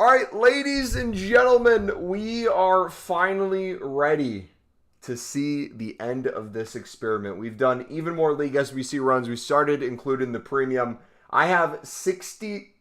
All right, ladies and gentlemen, we are finally ready to see the end of this experiment. We've done even more League SBC runs. We started including the premium. I have 60.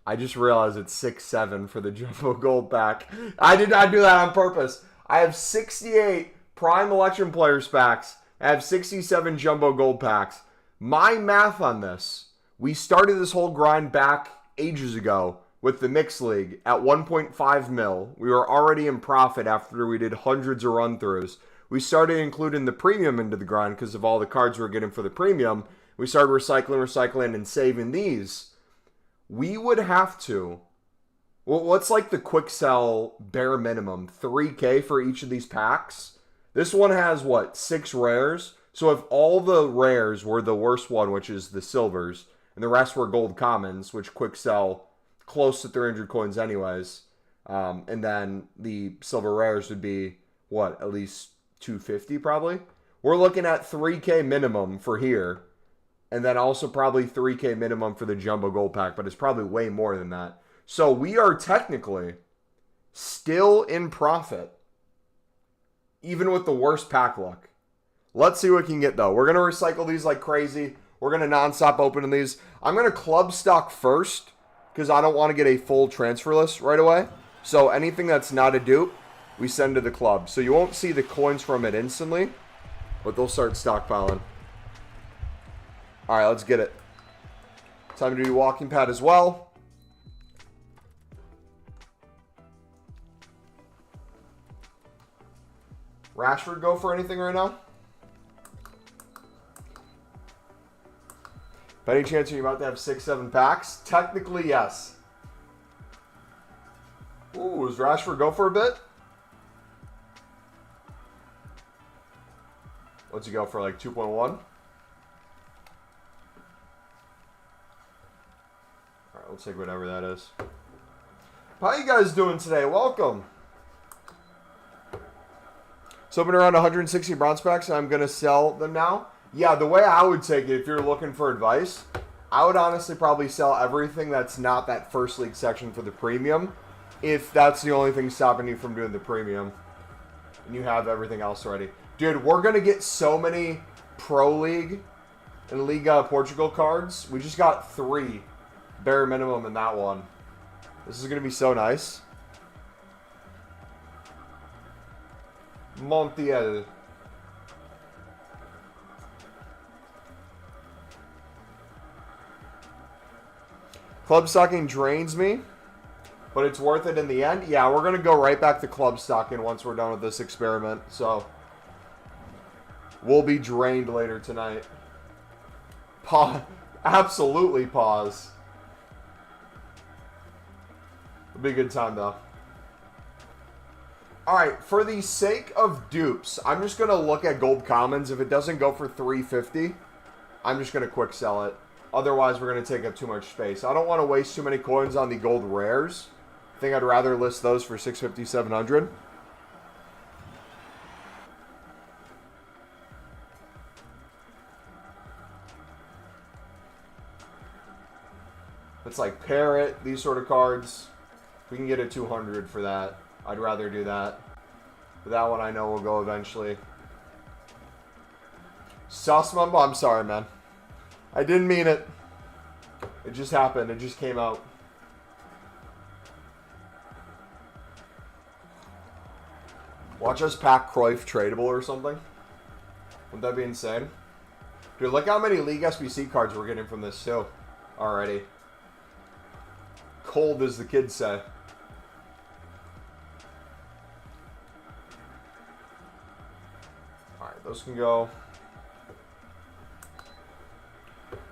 I just realized it's 6-7 for the Jumbo Gold pack. I did not do that on purpose. I have 68 Prime Election Players packs. I have 67 Jumbo Gold packs. My math on this, we started this whole grind back ages ago with the Mixed League at 1.5 mil. We were already in profit after we did hundreds of run-throughs. We started including the premium into the grind because of all the cards we were getting for the premium. We started recycling, and saving these. We would have to... Well, what's like the quick sell bare minimum? 3K for each of these packs? This one has, what, 6 rares? So if all the rares were the worst one, which is the silvers, and the rest were gold commons, which quick sell close to 300 coins anyways, and then the silver rares would be, what, at least 250 probably? We're looking at 3K minimum for here, and then also probably 3K minimum for the Jumbo Gold pack, but it's probably way more than that. So we are technically still in profit, even with the worst pack luck. Let's see what we can get, though. We're going to recycle these like crazy. We're going to non-stop opening these. I'm going to club stock first because I don't want to get a full transfer list right away. So anything that's not a dupe, we send to the club. So you won't see the coins from it instantly, but they'll start stockpiling. All right, let's get it. Time to do walking pad as well. Rashford go for anything right now? By any chance you're about to have 6-7 packs? Technically, yes. Ooh, does Rashford go for a bit? What's he go for, like 2.1? Alright, we'll take whatever that is. How you guys doing today? Welcome. So I've been around 160 bronze packs, and I'm going to sell them now. Yeah, the way I would take it, if you're looking for advice, I would honestly probably sell everything that's not that first league section for the premium, if that's the only thing stopping you from doing the premium, and you have everything else already. Dude, we're going to get so many Pro League and Liga Portugal cards. We just got 3 bare minimum in that one. This is going to be so nice. Montiel. Club stocking drains me, but it's worth it in the end. Yeah, we're going to go right back to club stocking once we're done with this experiment. So, we'll be drained later tonight. Pause. Absolutely pause. It'll be a good time, though. Alright, for the sake of dupes, I'm just going to look at gold commons. If it doesn't go for 350, I'm just going to quick sell it. Otherwise, we're going to take up too much space. I don't want to waste too many coins on the gold rares. I think I'd rather list those for 650, 700. It's like Parrot, these sort of cards. We can get a 200 for that. I'd rather do that. But that one I know will go eventually. Sauce Mumbo, I'm sorry, man. I didn't mean it. It just happened. It just came out. Watch us pack Cruyff tradable or something. Wouldn't that be insane? Dude, look how many League SBC cards we're getting from this too. Already. Cold, as the kids say. Alright, those can go.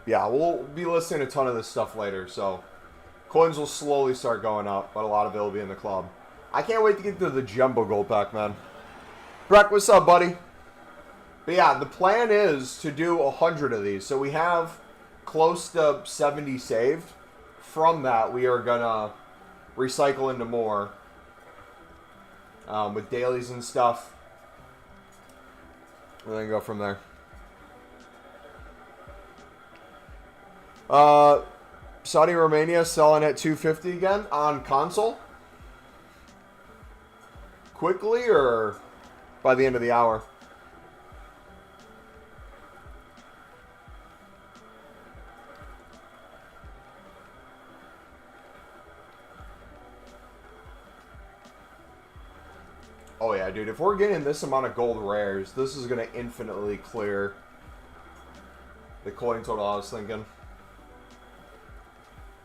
Yeah, we'll be listing a ton of this stuff later, so coins will slowly start going up, but a lot of it will be in the club. I can't wait to get to the Jumbo Gold pack, man. Breck, what's up, buddy? But yeah, the plan is to do 100 of these, so we have close to 70 saved. From that, we are going to recycle into more with dailies and stuff, and then go from there. Saudi Romania selling at 250 again on console. Quickly or by the end of the hour? Oh yeah, dude, if we're getting this amount of gold rares, this is going to infinitely clear the coin total I was thinking.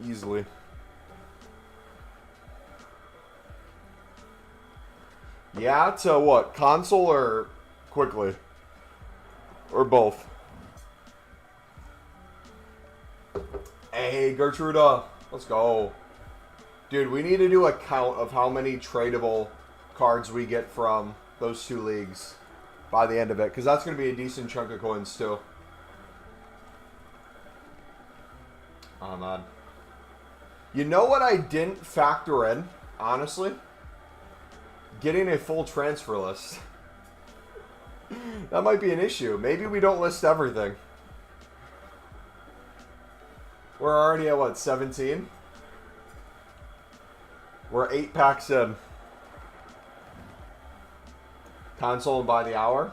Easily. Yeah, to what? Console or quickly? Or both? Hey, Gertruda. Let's go. Dude, we need to do a count of how many tradable cards we get from those two leagues by the end of it, because that's going to be a decent chunk of coins too. Oh man, you know what I didn't factor in, honestly? Getting a full transfer list. That might be an issue. Maybe we don't list everything. We're already at what, 17? We're 8 packs in. Console by the hour.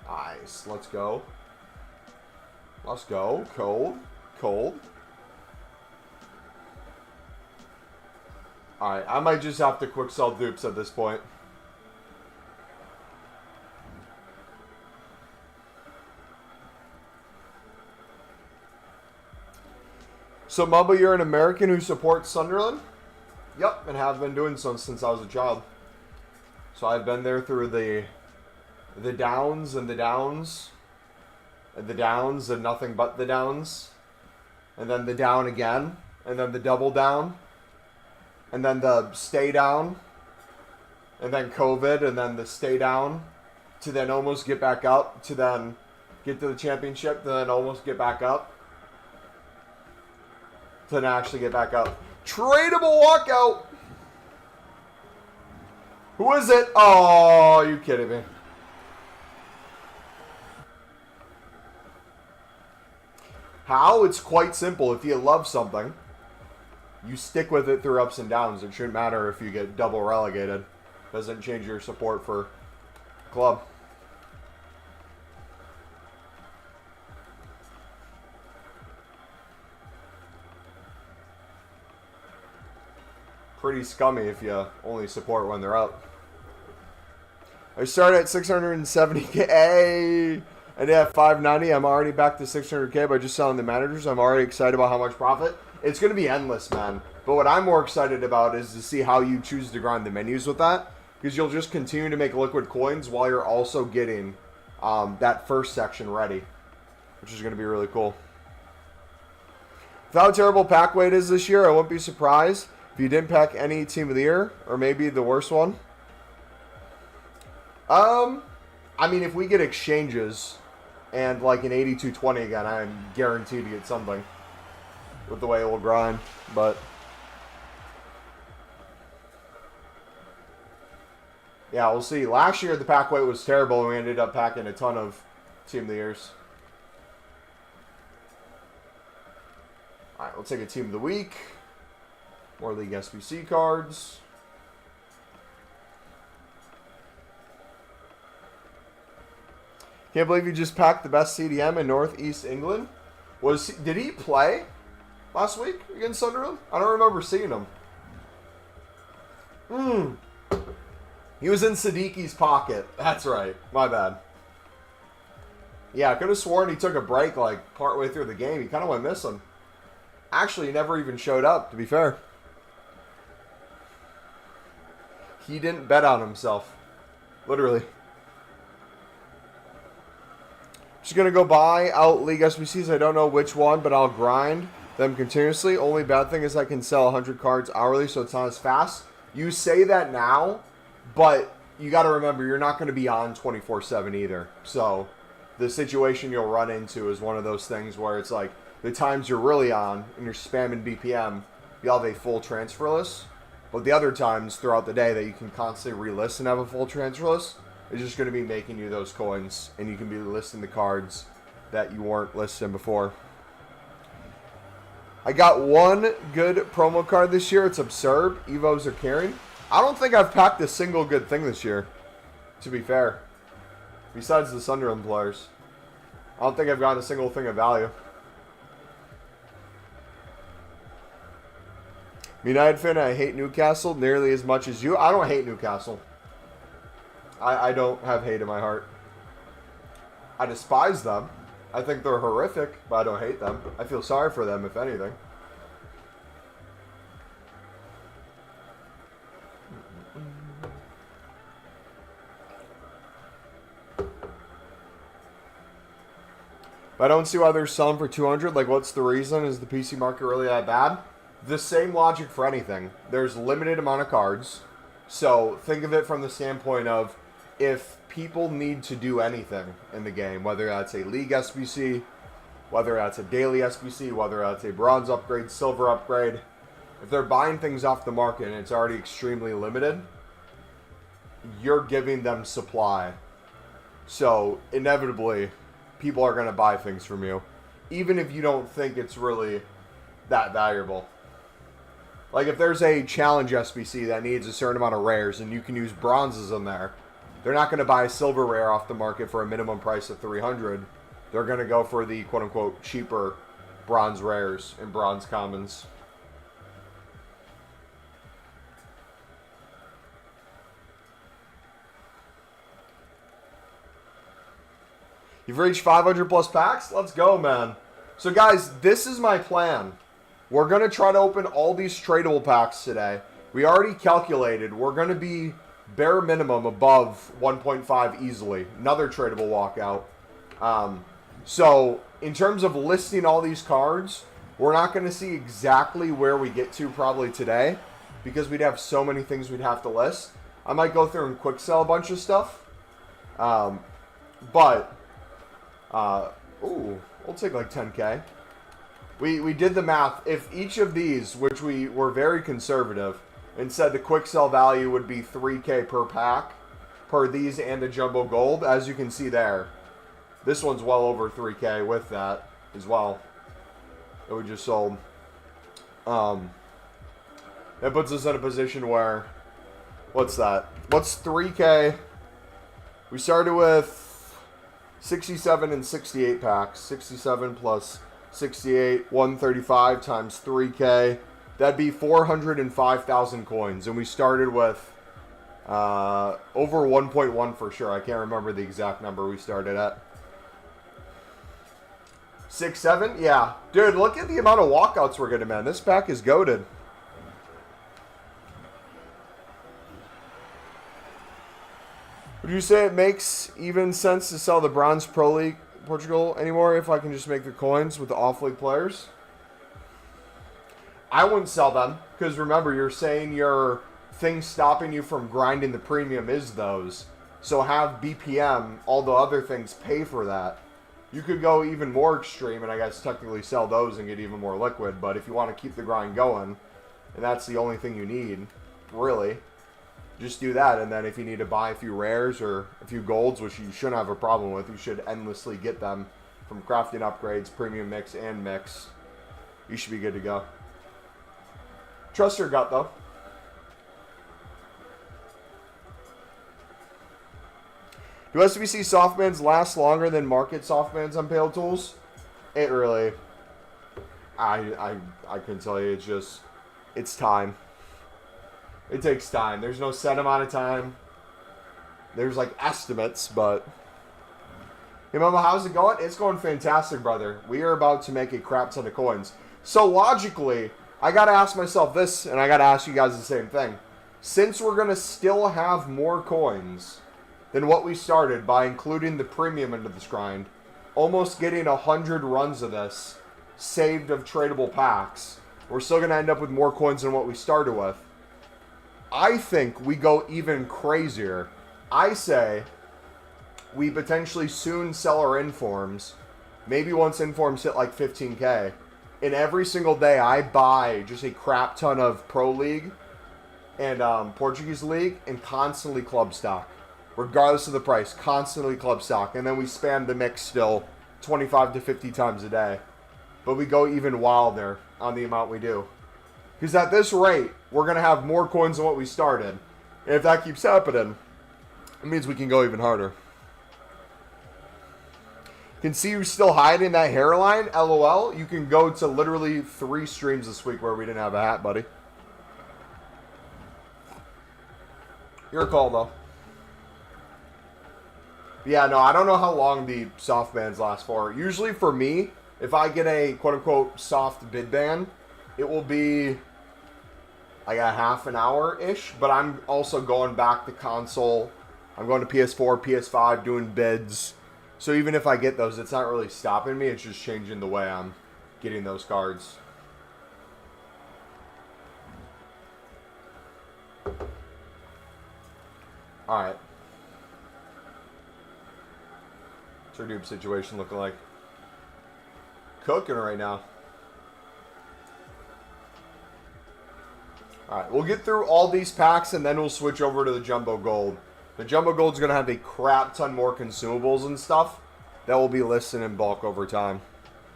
Nice. Let's go. Let's go. Cold. Cold. Alright, I might just have to quick sell dupes at this point. So, Mumbo, you're an American who supports Sunderland? Yep, and have been doing so since I was a child. So I've been there through the downs and the downs, and the downs and nothing but the downs, and then the down again, and then the double down, and then the stay down, and then COVID, and then the stay down, to then almost get back up, to then get to the championship, to then almost get back up, to then actually get back up. Tradable walkout! Who is it? Oh, are you kidding me? How? It's quite simple. If you love something, you stick with it through ups and downs. It shouldn't matter if you get double relegated. Doesn't change your support for the club. Pretty scummy if you only support when they're up. I started at 670K and at 590. I'm already back to 600K by just selling the managers. I'm already excited about how much profit. It's going to be endless, man. But what I'm more excited about is to see how you choose to grind the menus with that. Because you'll just continue to make liquid coins while you're also getting that first section ready. Which is going to be really cool. With how terrible pack weight is this year, I wouldn't be surprised if you didn't pack any team of the year, or maybe the worst one. I mean, if we get exchanges and like an 82-20 again, I'm guaranteed to get something with the way it will grind. But yeah, we'll see. Last year the pack weight was terrible, and we ended up packing a ton of team of the years. All right, we'll take a team of the week. More League SBC cards. Can't believe you just packed the best CDM in Northeast England. Did he play last week against Sunderland? I don't remember seeing him. He was in Sadiqi's pocket. That's right. My bad. Yeah, I could have sworn he took a break like partway through the game. He kind of went missing. Actually, he never even showed up, to be fair. He didn't bet on himself. Literally. Just going to go buy out League SBCs. I don't know which one, but I'll grind them continuously. Only bad thing is I can sell 100 cards hourly, so it's not as fast. You say that now, but you got to remember, you're not going to be on 24/7 either. So the situation you'll run into is one of those things where it's like the times you're really on and you're spamming BPM, you'll have a full transfer list. But the other times throughout the day that you can constantly relist and have a full transfer list is just going to be making you those coins, and you can be listing the cards that you weren't listing before. I got one good promo card this year. It's absurd. Evos are carrying. I don't think I've packed a single good thing this year, to be fair. Besides the Sunderland players. I don't think I've gotten a single thing of value. United fan, I hate Newcastle nearly as much as you. I don't hate Newcastle. I don't have hate in my heart. I despise them. I think they're horrific, but I don't hate them. I feel sorry for them, if anything. But I don't see why they're selling for 200. Like, what's the reason? Is the PC market really that bad? The same logic for anything. There's limited amount of cards. So think of it from the standpoint of if people need to do anything in the game, whether that's a League SBC, whether that's a daily SBC, whether that's a bronze upgrade, silver upgrade, if they're buying things off the market and it's already extremely limited, you're giving them supply. So inevitably, people are going to buy things from you, even if you don't think it's really that valuable. Like if there's a challenge SBC that needs a certain amount of rares and you can use bronzes in there, they're not going to buy a silver rare off the market for a minimum price of 300. They're going to go for the quote-unquote cheaper bronze rares and bronze commons. You've reached 500 plus packs? Let's go, man. So guys, this is my plan. We're going to try to open all these tradable packs today. We already calculated we're going to be bare minimum above 1.5 easily. Another tradable walkout. So in terms of listing all these cards, we're not going to see exactly where we get to probably today because we'd have so many things we'd have to list. I might go through and quick sell a bunch of stuff. Ooh, we'll take like 10K. We did the math. If each of these, which we were very conservative, and said the quick sell value would be 3K per pack, per these and the jumbo gold, as you can see there, this one's well over 3K with that as well that we just sold. That puts us in a position where, what's that? What's 3K? We started with 67 and 68 packs. 67 plus 68, 135 times 3K. That'd be 405,000 coins. And we started with over 1.1 for sure. I can't remember the exact number we started at. 6, 7? Yeah. Dude, look at the amount of walkouts we're getting, man. This pack is goated. Would you say it makes even sense to sell the Bronze Pro League Portugal anymore if I can just make the coins with the off-league players? I wouldn't sell them because remember, you're saying your thing stopping you from grinding the premium is those. So have BPM, all the other things pay for that. You could go even more extreme and I guess technically sell those and get even more liquid. But if you want to keep the grind going, and that's the only thing you need, really, just do that. And then if you need to buy a few rares or a few golds, which you shouldn't have a problem with, you should endlessly get them from crafting upgrades, premium mix, and mix. You should be good to go. Trust your gut, though. Do SBC softbands last longer than market softbands on Pale Tools? It really... I can tell you, it's just... It's time. It takes time. There's no set amount of time. There's like estimates, but... Hey, Mama, how's it going? It's going fantastic, brother. We are about to make a crap ton of coins. So logically, I got to ask myself this, and I got to ask you guys the same thing. Since we're going to still have more coins than what we started by including the premium into this grind, almost getting 100 runs of this saved of tradable packs, we're still going to end up with more coins than what we started with. I think we go even crazier. I say we potentially soon sell our informs, maybe once informs hit like 15K. And every single day I buy just a crap ton of Pro League and Portuguese League and constantly club stock. Regardless of the price, constantly club stock. And then we spam the mix still 25 to 50 times a day. but we go even wilder on the amount we do. Because at this rate, we're going to have more coins than what we started. And if that keeps happening, it means we can go even harder. Can see you still hiding that hairline, LOL. You can go to literally 3 streams this week where we didn't have a hat, buddy. Your call, though. Yeah, no, I don't know how long the soft bans last for. Usually for me, if I get a quote-unquote soft bid ban, it will be like a half an hour-ish, but I'm also going back to console. I'm going to PS4, PS5, doing bids. So even if I get those, it's not really stopping me. It's just changing the way I'm getting those cards. Alright. What's our dupe situation looking like? Cooking right now. Alright, we'll get through all these packs and then we'll switch over to the Jumbo Gold. The Jumbo Gold's going to have a crap ton more consumables and stuff that will be listed in bulk over time.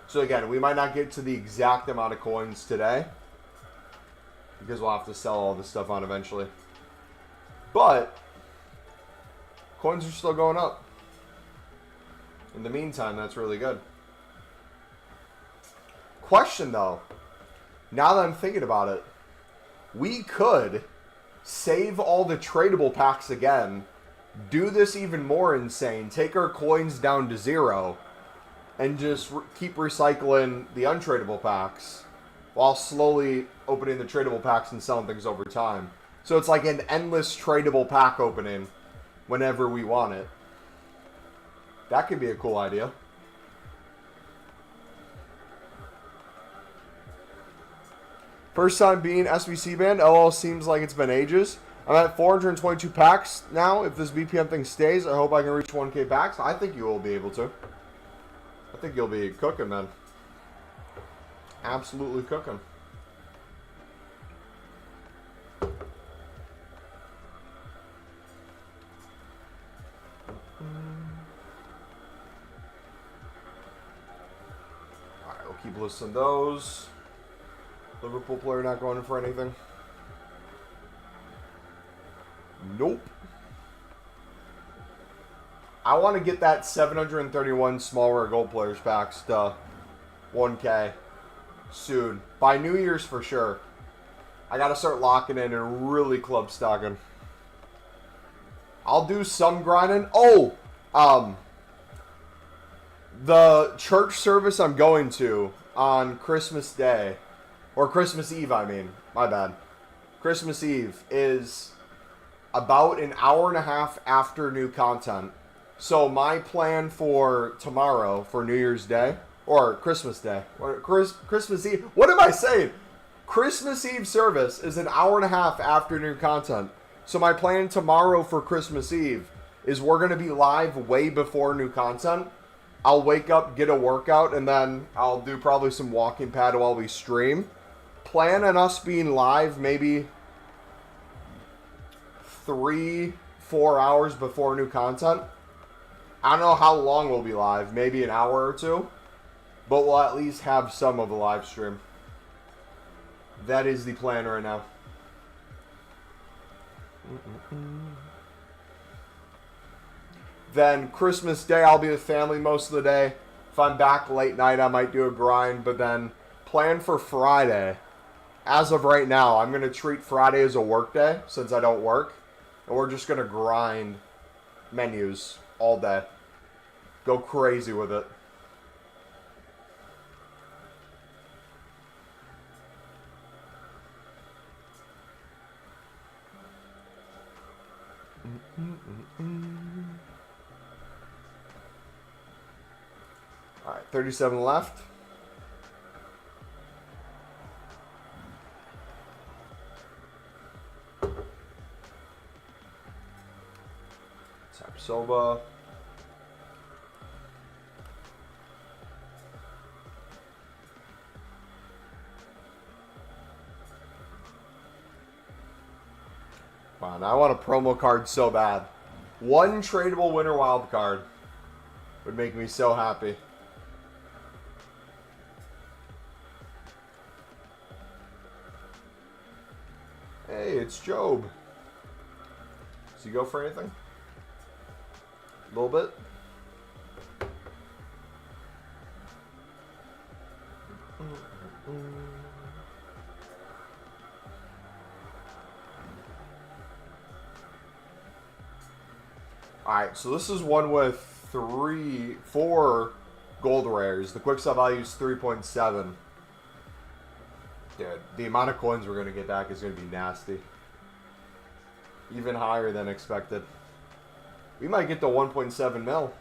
So again, we might not get to the exact amount of coins today because we'll have to sell all this stuff on eventually. But coins are still going up. In the meantime, that's really good. Question though, now that I'm thinking about it, we could save all the tradable packs again, do this even more insane, take our coins down to 0, and just keep recycling the untradable packs while slowly opening the tradable packs and selling things over time. So it's like an endless tradable pack opening whenever we want it. That could be a cool idea. First time being SBC banned. LL seems like it's been ages. I'm at 422 packs now. If this BPM thing stays, I hope I can reach 1K packs. I think you will be able to. I think you'll be cooking, man. Absolutely cooking. Alright, we'll keep listing those. Liverpool player not going in for anything. Nope. I want to get that 731 small rare gold players packs to 1K soon. By New Year's for sure. I got to start locking in and really club stocking. I'll do some grinding. Oh! The church service I'm going to on Christmas Day, or Christmas Eve, I mean. My bad. Christmas Eve is about an hour and a half after new content. So my plan for tomorrow, for New Year's Day, or Christmas Day, or Christmas Eve, what am I saying? Christmas Eve service is an hour and a half after new content. So my plan tomorrow for Christmas Eve is we're going to be live way before new content. I'll wake up, get a workout, and then I'll do probably some walking pad while we stream. Plan on us being live maybe 3-4 hours before new content. I don't know how long we'll be live, maybe an hour or 2, but we'll at least have some of a live stream. That is the plan right now. Then Christmas Day, I'll be with family most of the day. If I'm back late night, I might do a grind, but then plan for Friday. As of right now, I'm going to treat Friday as a work day since I don't work. And we're just going to grind menus all day. Go crazy with it. All right, 37 left. Soba. Man, I want a promo card so bad. One tradable winter wild card would make me so happy. Hey, it's Job. Does he go for anything? A little bit? Alright, so this is one with 4 gold rares. The quick sell value is 3.7. Dude, the amount of coins we're going to get back is going to be nasty. Even higher than expected. We might get to 1.7 mil.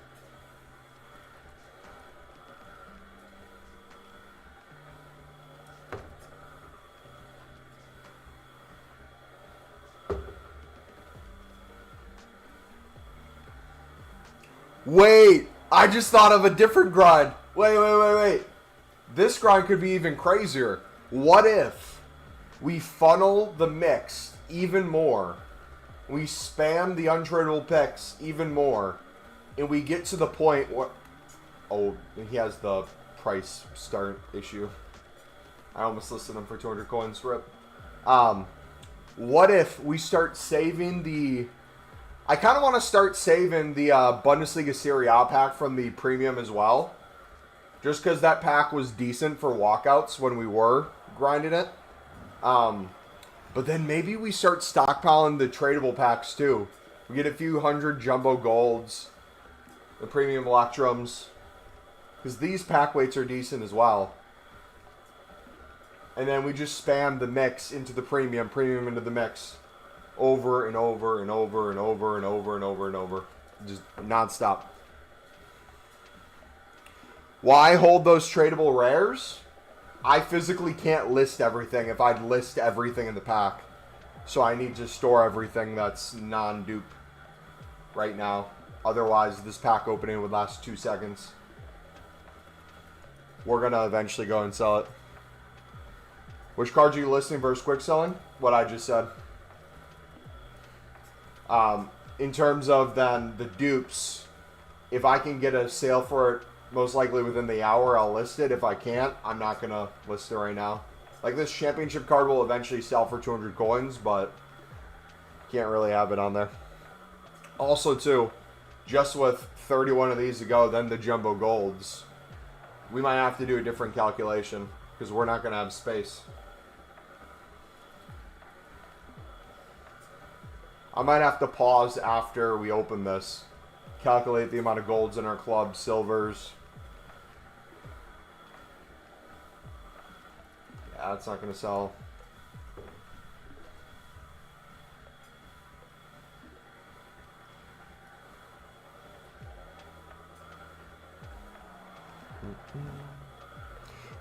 Wait, I just thought of a different grind. Wait. This grind could be even crazier. What if we funnel the mixed even more? We spam the untradeable picks even more. And we get to the point where... Oh, he has the price start issue. I almost listed him for 200 coins. Rip. What if we start saving the... I kind of want to start saving the Bundesliga Serie A pack from the premium as well. Just because that pack was decent for walkouts when we were grinding it. But then maybe we start stockpiling the tradable packs too. We get a few hundred jumbo golds. The premium electrums. Because these pack weights are decent as well. And then we just spam the mix into the premium into the mix. Over and over and over and over and over and over and over. Just non-stop. Why hold those tradable rares? I physically can't list everything if I'd list everything in the pack. So I need to store everything that's non-dupe right now. Otherwise, this pack opening would last 2 seconds. We're going to eventually go and sell it. Which cards are you listing versus quick selling? What I just said. In terms of then the dupes, if I can get a sale for it most likely within the hour, I'll list it. If I can't, I'm not going to list it right now. Like this championship card will eventually sell for 200 coins, but can't really have it on there. Also too, just with 31 of these to go, then the jumbo golds, we might have to do a different calculation because we're not going to have space. I might have to pause after we open this. Calculate the amount of golds in our club, silvers. Yeah, that's not going to sell.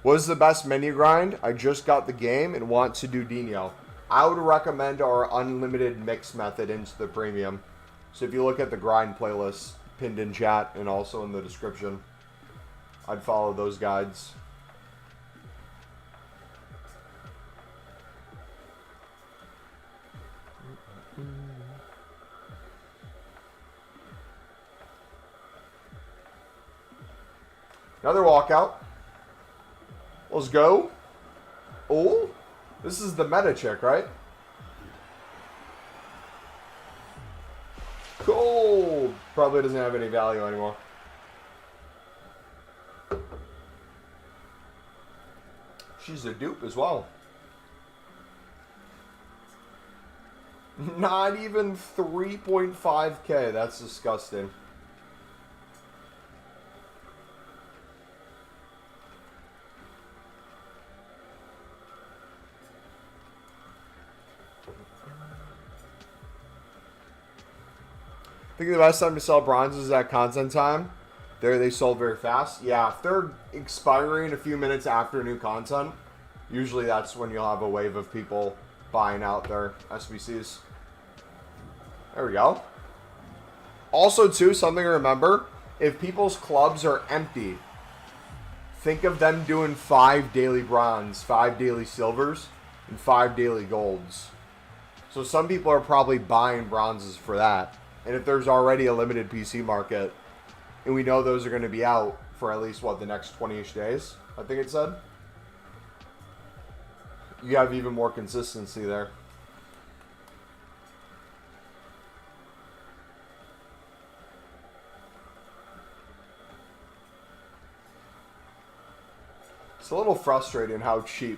What is the best menu grind? I just got the game and want to do Dino. I would recommend our unlimited mix method into the premium. So if you look at the grind playlist pinned in chat and also in the description, I'd follow those guides. Another walkout. Let's go. Oh. This is the meta chick, right? Cool. Probably doesn't have any value anymore. She's a dupe as well. Not even 3.5k. That's disgusting. I think the best time to sell bronzes is at content time. There they sold very fast. Yeah, if they're expiring a few minutes after new content, usually that's when you'll have a wave of people buying out their SBCs. There we go. Also, too, something to remember, if people's clubs are empty, think of them doing 5 daily bronze, 5 daily silvers, and 5 daily golds. So some people are probably buying bronzes for that. And if there's already a limited PC market, and we know those are going to be out for at least, what, the next 20-ish days, I think it said, you have even more consistency there. It's a little frustrating how cheap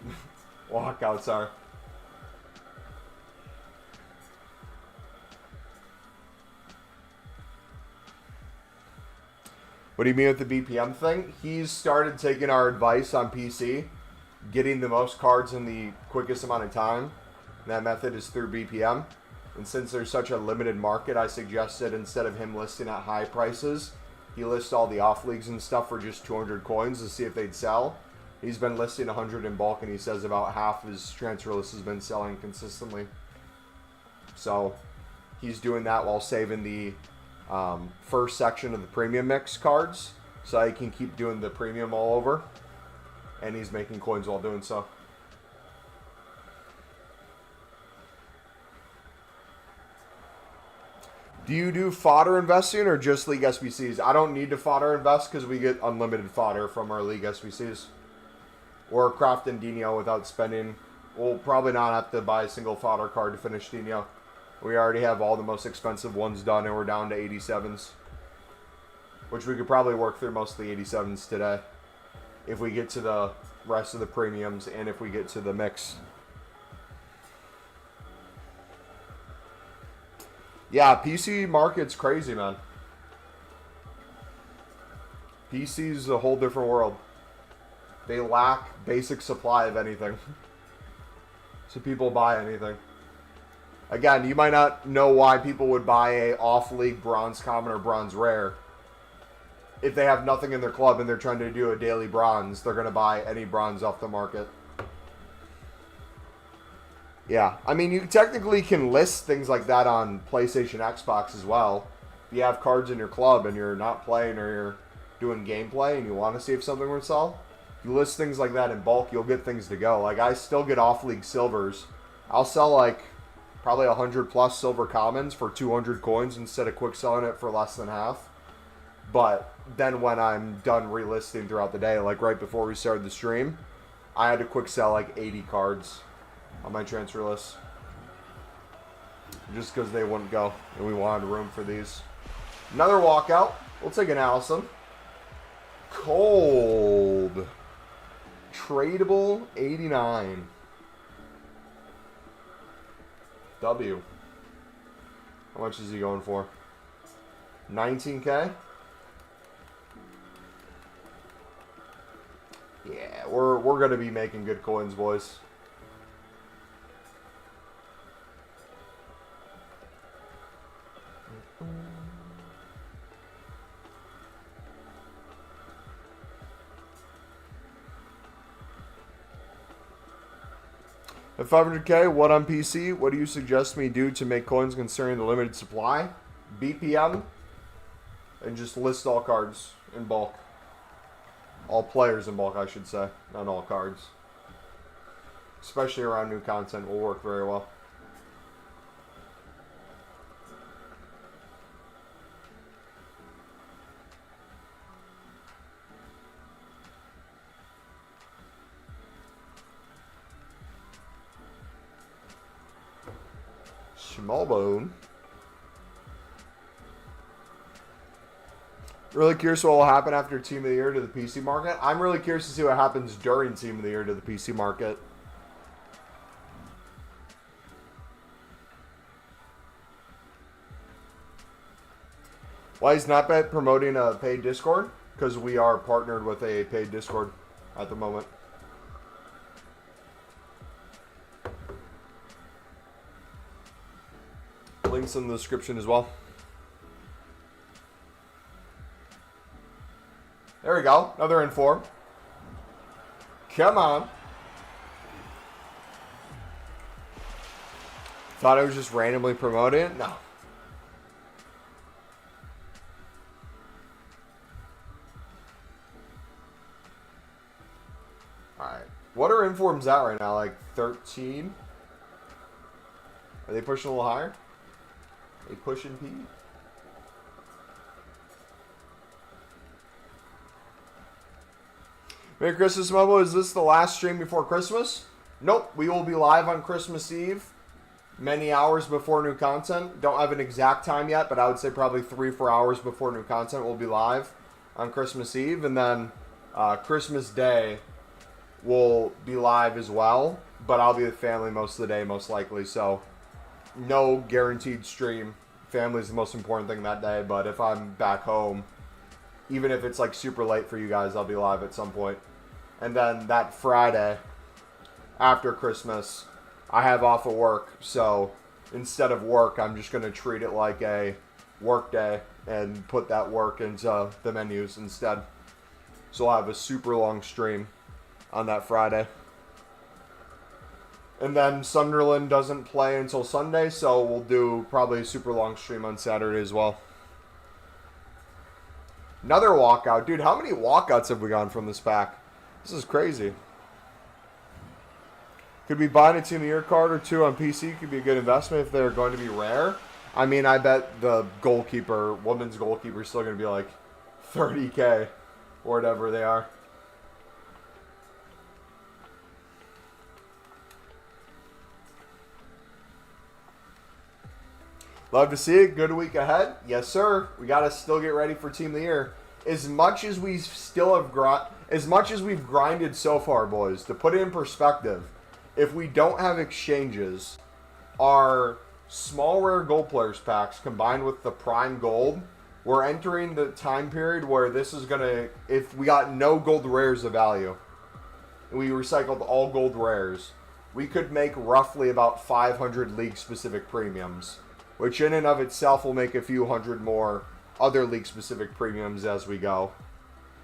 walkouts are. What do you mean with the BPM thing? He's started taking our advice on PC, getting the most cards in the quickest amount of time. And that method is through BPM. And since there's such a limited market, I suggested instead of him listing at high prices, he lists all the off leagues and stuff for just 200 coins to see if they'd sell. He's been listing 100 in bulk, and he says about half his transfer list has been selling consistently. So he's doing that while saving the first section of the premium mix cards, so he can keep doing the premium all over, and he's making coins while doing so. Do you do fodder investing or just League SBCs? I don't need to fodder invest because we get unlimited fodder from our League SBCs. Or craft and Dino without spending. We'll probably not have to buy a single fodder card to finish Dino. We already have all the most expensive ones done, and we're down to 87s. Which we could probably work through most of the 87s today. If we get to the rest of the premiums and if we get to the mix. Yeah, PC market's crazy, man. PC's a whole different world. They lack basic supply of anything. So people buy anything. Again, you might not know why people would buy a off-league bronze common or bronze rare. If they have nothing in their club and they're trying to do a daily bronze, they're going to buy any bronze off the market. Yeah, I mean, you technically can list things like that on PlayStation, Xbox as well. If you have cards in your club and you're not playing or you're doing gameplay and you want to see if something will sell, if you list things like that in bulk, you'll get things to go. Like, I still get off-league silvers. I'll sell, like, probably 100 plus silver commons for 200 coins instead of quick selling it for less than half. But then when I'm done relisting throughout the day, like right before we started the stream, I had to quick sell like 80 cards on my transfer list. Just because they wouldn't go and we wanted room for these. Another walkout. We'll take an Allison. Cold. Tradable 89. W. How much is he going for? 19K? Yeah, we're going to be making good coins, boys. At 500K, what on PC? What do you suggest me do to make coins concerning the limited supply? BPM, and just list all cards in bulk. All players in bulk, I should say, not all cards. Especially around new content will work very well. Small bone. Really curious what will happen after Team of the Year to the PC market. I'm really curious to see what happens during Team of the Year to the PC market. Why is NotBet promoting a paid Discord? Because we are partnered with a paid Discord at the moment. Links in the description as well. There we go. Another inform. Come on. Thought I was just randomly promoting it? No. Alright. What are informs at right now? Like 13? Are they pushing a little higher? Are they pushing P? Merry Christmas, Mumbo. Is this the last stream before Christmas? Nope. We will be live on Christmas Eve. Many hours before new content. Don't have an exact time yet, but I would say probably 3-4 hours before new content we'll be live on Christmas Eve. And then Christmas Day, will be live as well, but I'll be with family most of the day, most likely. So no guaranteed stream. Family's the most important thing that day, but if I'm back home, even if it's like super late for you guys, I'll be live at some point. And then that Friday after Christmas, I have off of work, so instead of work, I'm just going to treat it like a work day and put that work into the menus instead. So I'll have a super long stream on that Friday. And then Sunderland doesn't play until Sunday, so we'll do probably a super long stream on Saturday as well. Another walkout. Dude, how many walkouts have we gotten from this pack? This is crazy. Could be buying a Team of the Year card or two on PC. Could be a good investment if they're going to be rare. I mean, I bet the goalkeeper, women's goalkeeper, is still going to be like 30K or whatever they are. Love to see it. Good week ahead. Yes, sir. We got to still get ready for Team of the Year. As much as we still have we've grinded so far, boys, to put it in perspective, if we don't have exchanges, our small rare gold players packs combined with the prime gold, we're entering the time period where this is going to, if we got no gold rares of value, and we recycled all gold rares, we could make roughly about 500 league-specific premiums, which in and of itself will make a few hundred more other league-specific premiums as we go.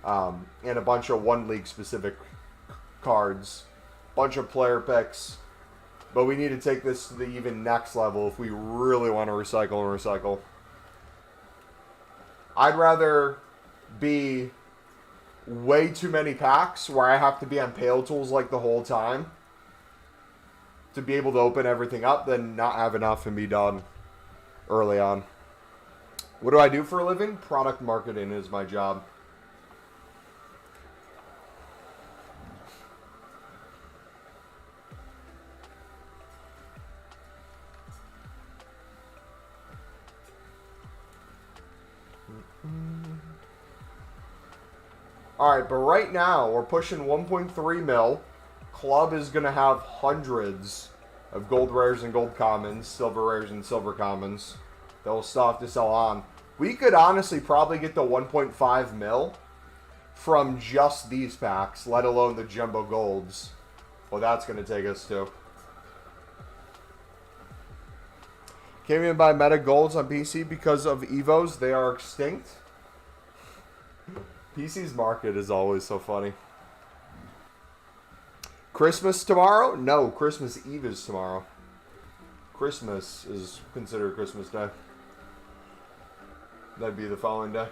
And a bunch of one league-specific cards. Bunch of player picks. But we need to take this to the even next level if we really want to recycle and recycle. I'd rather be way too many packs where I have to be on Pale Tools like the whole time to be able to open everything up than not have enough and be done early on. What do I do for a living? Product marketing is my job. Alright, but right now we're pushing 1.3 mil. Club is going to have hundreds of gold rares and gold commons, silver rares and silver commons that will still have to sell on. We could honestly probably get to 1.5 mil from just these packs, let alone the jumbo golds. Well, that's going to take us to. Can't even buy meta golds on PC because of Evos. They are extinct. PC's market is always so funny. Christmas tomorrow? No, Christmas Eve is tomorrow. Christmas is considered Christmas Day. That'd be the following day.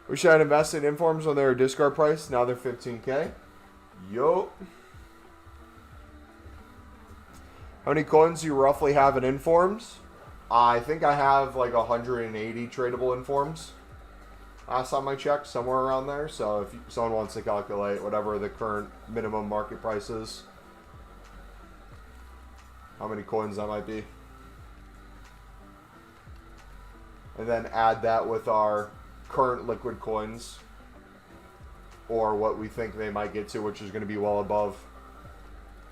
Wish I had invested in Informs when they were discard price. Now they're 15K. Yo. How many coins do you roughly have in Informs? I think I have like 180 tradable Informs. Last time I checked, somewhere around there. So if someone wants to calculate whatever the current minimum market price is, how many coins that might be. And then add that with our current liquid coins, or what we think they might get to, which is going to be well above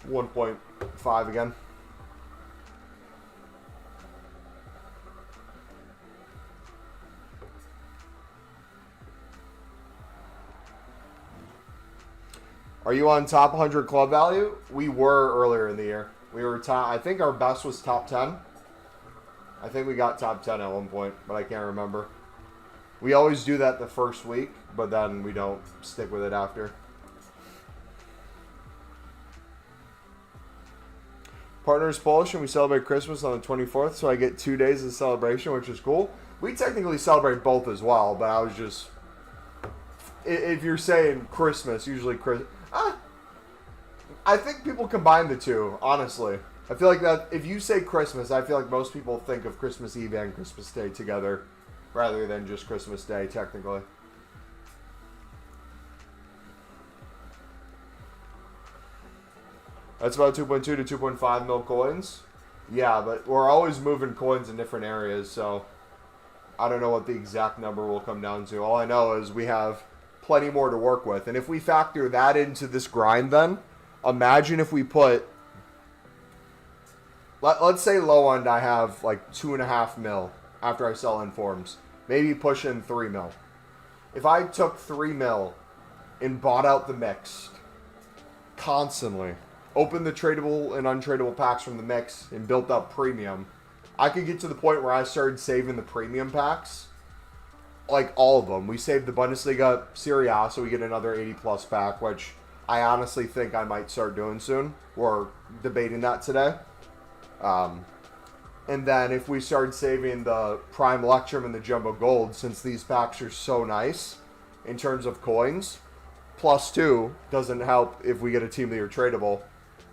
1.5 again. Are you on top 100 club value? We were earlier in the year. We were top. I think our best was top 10. I think we got top 10 at one point, but I can't remember. We always do that the first week, but then we don't stick with it after. Partner is Polish, and we celebrate Christmas on the 24th, so I get 2 days of celebration, which is cool. We technically celebrate both as well, but I was just... If you're saying Christmas, usually Christmas... I think people combine the two, honestly. I feel like that if you say Christmas, I feel like most people think of Christmas Eve and Christmas Day together rather than just Christmas Day, technically. That's about 2.2 to 2.5 mil coins. Yeah, but we're always moving coins in different areas, so I don't know what the exact number will come down to. All I know is we have plenty more to work with. And if we factor that into this grind then, imagine if we put, let's say low end I have like 2.5 mil after I sell informs. Maybe push in 3 mil. If I took 3 mil and bought out the mixed constantly, opened the tradable and untradeable packs from the mix and built up premium, I could get to the point where I started saving the premium packs. Like all of them. We saved the Bundesliga Serie A, so we get another 80 plus pack, which I honestly think I might start doing soon. We're debating that today. And then if we start saving the Prime Electrum and the Jumbo Gold, since these packs are so nice in terms of coins, +2 doesn't help if we get a Team of the Year tradable.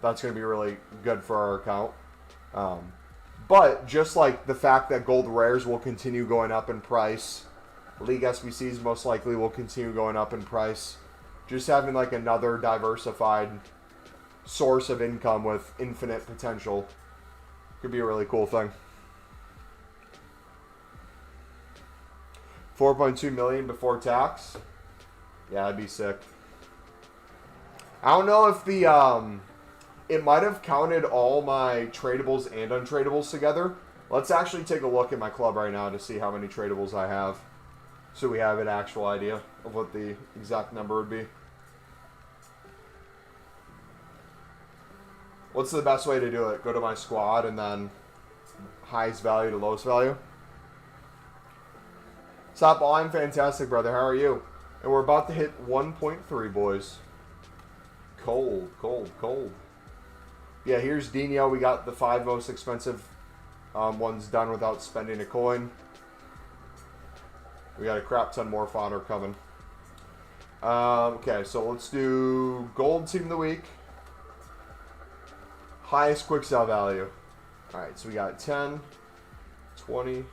That's going to be really good for our account. But just like the fact that gold rares will continue going up in price, League SBCs most likely will continue going up in price. Just having like another diversified source of income with infinite potential could be a really cool thing. 4.2 million before tax. Yeah, that'd be sick. I don't know if the it might have counted all my tradables and untradables together. Let's actually take a look at my club right now to see how many tradables I have, so we have an actual idea of what the exact number would be. What's the best way to do it? Go to my squad and then highest value to lowest value. Stop all, I'm fantastic, brother. How are you? And we're about to hit 1.3, boys. Cold, cold, cold. Yeah, here's Dino. We got the 5 most expensive ones done without spending a coin. We got a crap ton more fodder coming. Okay, so let's do gold team of the week. Highest quick sell value. Alright, so we got 10, 20,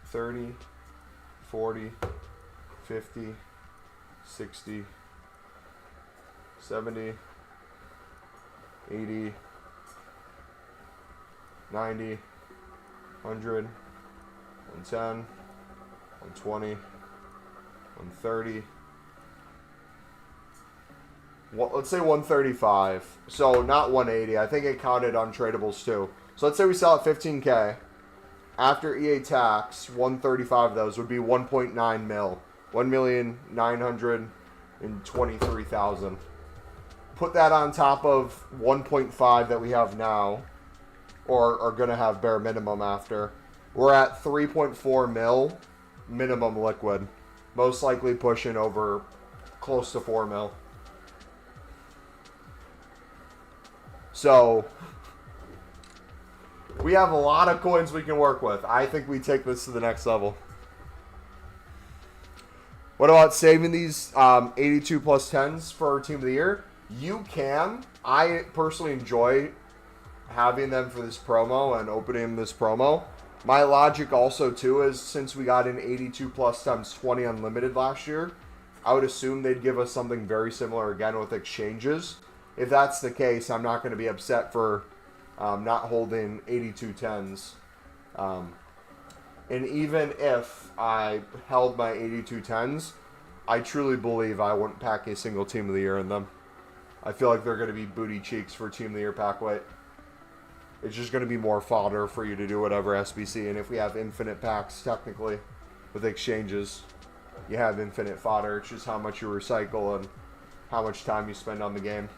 30, 40, 50, 60, 70, 80, 90, 100, 110, 120, 130. Let's say 135. So not 180. I think it counted untradables too. So let's say we sell at 15K. After EA tax, 135 of those would be 1.9 mil. 1,923,000. Put that on top of 1.5 that we have now, or are going to have bare minimum after. We're at 3.4 mil minimum liquid. Most likely pushing over close to 4 mil. So, we have a lot of coins we can work with. I think we take this to the next level. What about saving these 82 plus 10s for our team of the year? You can. I personally enjoy having them for this promo and opening this promo. My logic also, too, is since we got an 82 plus times 20 unlimited last year, I would assume they'd give us something very similar again with exchanges. If that's the case, I'm not going to be upset for not holding 82 10s. And even if I held my 82 10s, I truly believe I wouldn't pack a single team of the year in them. I feel like they're going to be booty cheeks for team of the year pack weight. It's just going to be more fodder for you to do whatever SBC. And if we have infinite packs, technically, with exchanges, you have infinite fodder. It's just how much you recycle and how much time you spend on the game.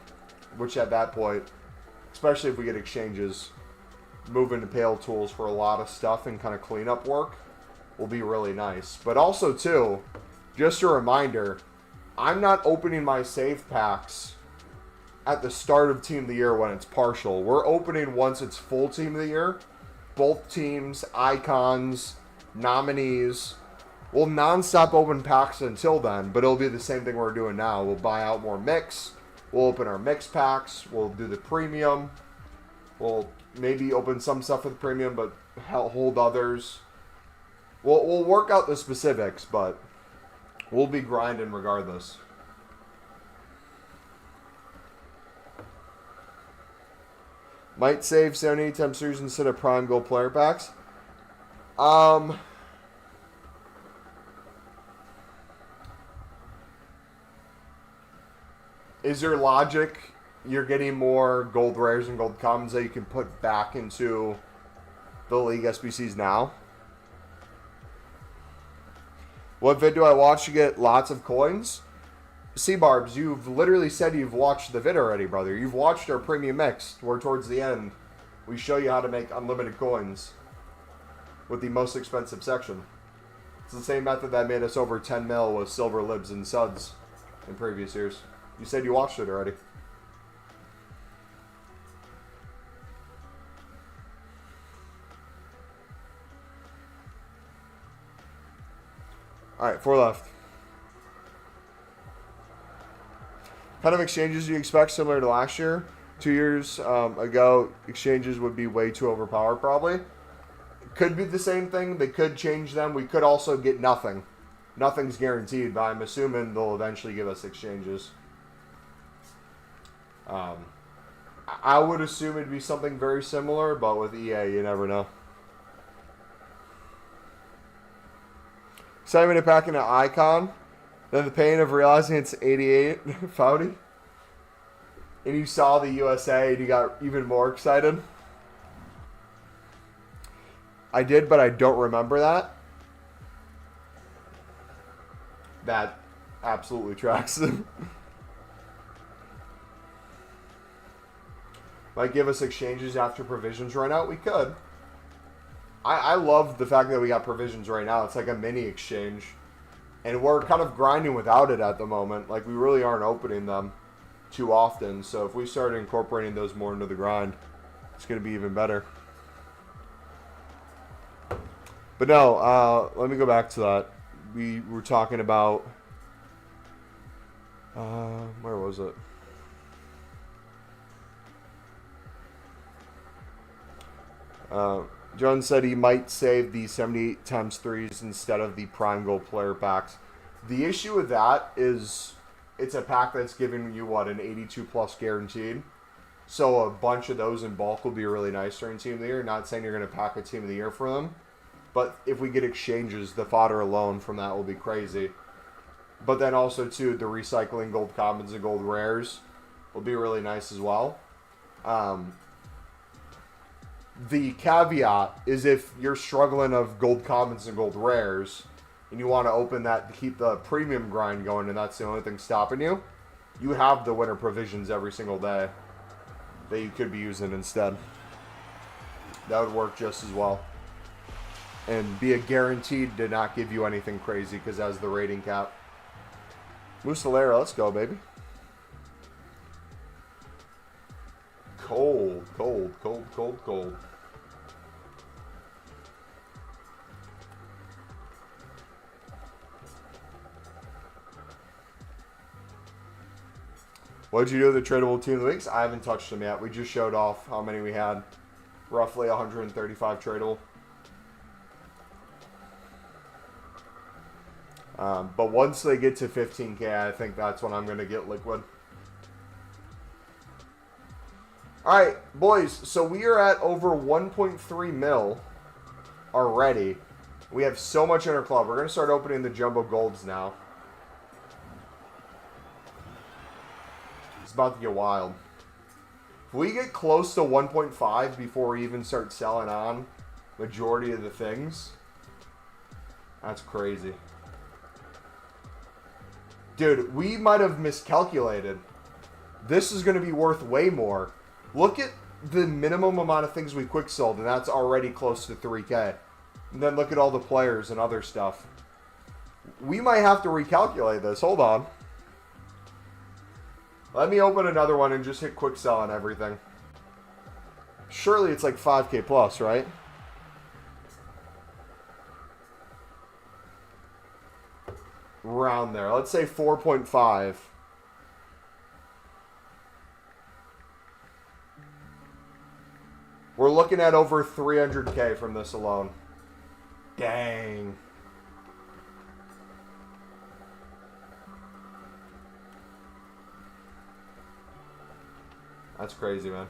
Which at that point, especially if we get exchanges, moving to Pale Tools for a lot of stuff and kind of cleanup work will be really nice. But also, too, just a reminder, I'm not opening my save packs at the start of Team of the Year when it's partial. We're opening once it's full Team of the Year. Both teams, icons, nominees. We'll non-stop open packs until then, but it'll be the same thing we're doing now. We'll buy out more mix. We'll open our mix packs. We'll do the premium. We'll maybe open some stuff for the premium, but hold others. We'll work out the specifics, but we'll be grinding regardless. Might save 70 times series instead of prime gold player packs. Is there logic? You're getting more gold rares and gold commons that you can put back into the League SBCs now. What vid do I watch to get lots of coins? C-Barbs, you've literally said you've watched the vid already, brother. You've watched our premium mix, where towards the end, we show you how to make unlimited coins with the most expensive section. It's the same method that made us over 10 mil with silver libs and suds in previous years. You said you watched it already. Alright, 4 left. Kind of exchanges do you expect similar to last year? 2 years ago, exchanges would be way too overpowered probably. Could be the same thing. They could change them. We could also get nothing. Nothing's guaranteed, but I'm assuming they'll eventually give us exchanges. I would assume it'd be something very similar, but with EA, you never know. Excitement of packing an icon, then the pain of realizing it's 88 Foudy. And you saw the USA and you got even more excited. I did, but I don't remember that. That absolutely tracks. Might give us exchanges after provisions run out. We could. I love the fact that we got provisions right now. It's like a mini exchange. And we're kind of grinding without it at the moment. Like, we really aren't opening them too often. So if we start incorporating those more into the grind, it's going to be even better. But no, let me go back to that. We were talking about... where was it? John said he might save the 78 times 3s instead of the Prime Gold player packs. The issue with that is it's a pack that's giving you, what, an 82 plus guaranteed. So a bunch of those in bulk will be really nice during Team of the Year. Not saying you're going to pack a Team of the Year for them. But if we get exchanges, the fodder alone from that will be crazy. But then also, too, the recycling gold commons and gold rares will be really nice as well. The caveat is if you're struggling of gold commons and gold rares and you want to open that to keep the premium grind going and that's the only thing stopping you, you have the winter provisions every single day that you could be using instead. That would work just as well. And be a guaranteed to not give you anything crazy because that's the rating cap. Musalera, let's go, baby. Cold, cold, cold, cold, cold. What did you do with the tradable Team of the Weeks? I haven't touched them yet. We just showed off how many we had. Roughly 135 tradable. But once they get to 15K, I think that's when I'm going to get liquid. Alright, boys. So we are at over 1.3 mil already. We have so much in our club. We're going to start opening the jumbo golds now. It's about to get wild. If we get close to 1.5 before we even start selling on majority of the things, that's crazy. Dude, we might have miscalculated. This is going to be worth way more. Look at the minimum amount of things we quick sold, and that's already close to 3K. And then look at all the players and other stuff. We might have to recalculate this. Hold on. Let me open another one and just hit quick sell on everything. Surely it's like 5K plus, right? Around there. Let's say 4.5. We're looking at over 300K from this alone. Dang. That's crazy, man.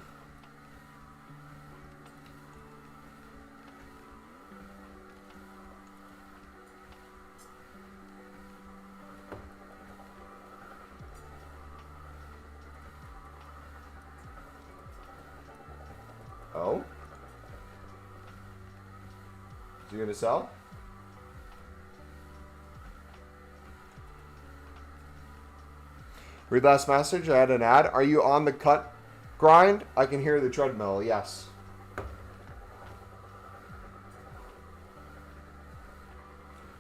You gonna sell? Read last message. I had an ad. Are you on the cut grind? I can hear the treadmill. Yes.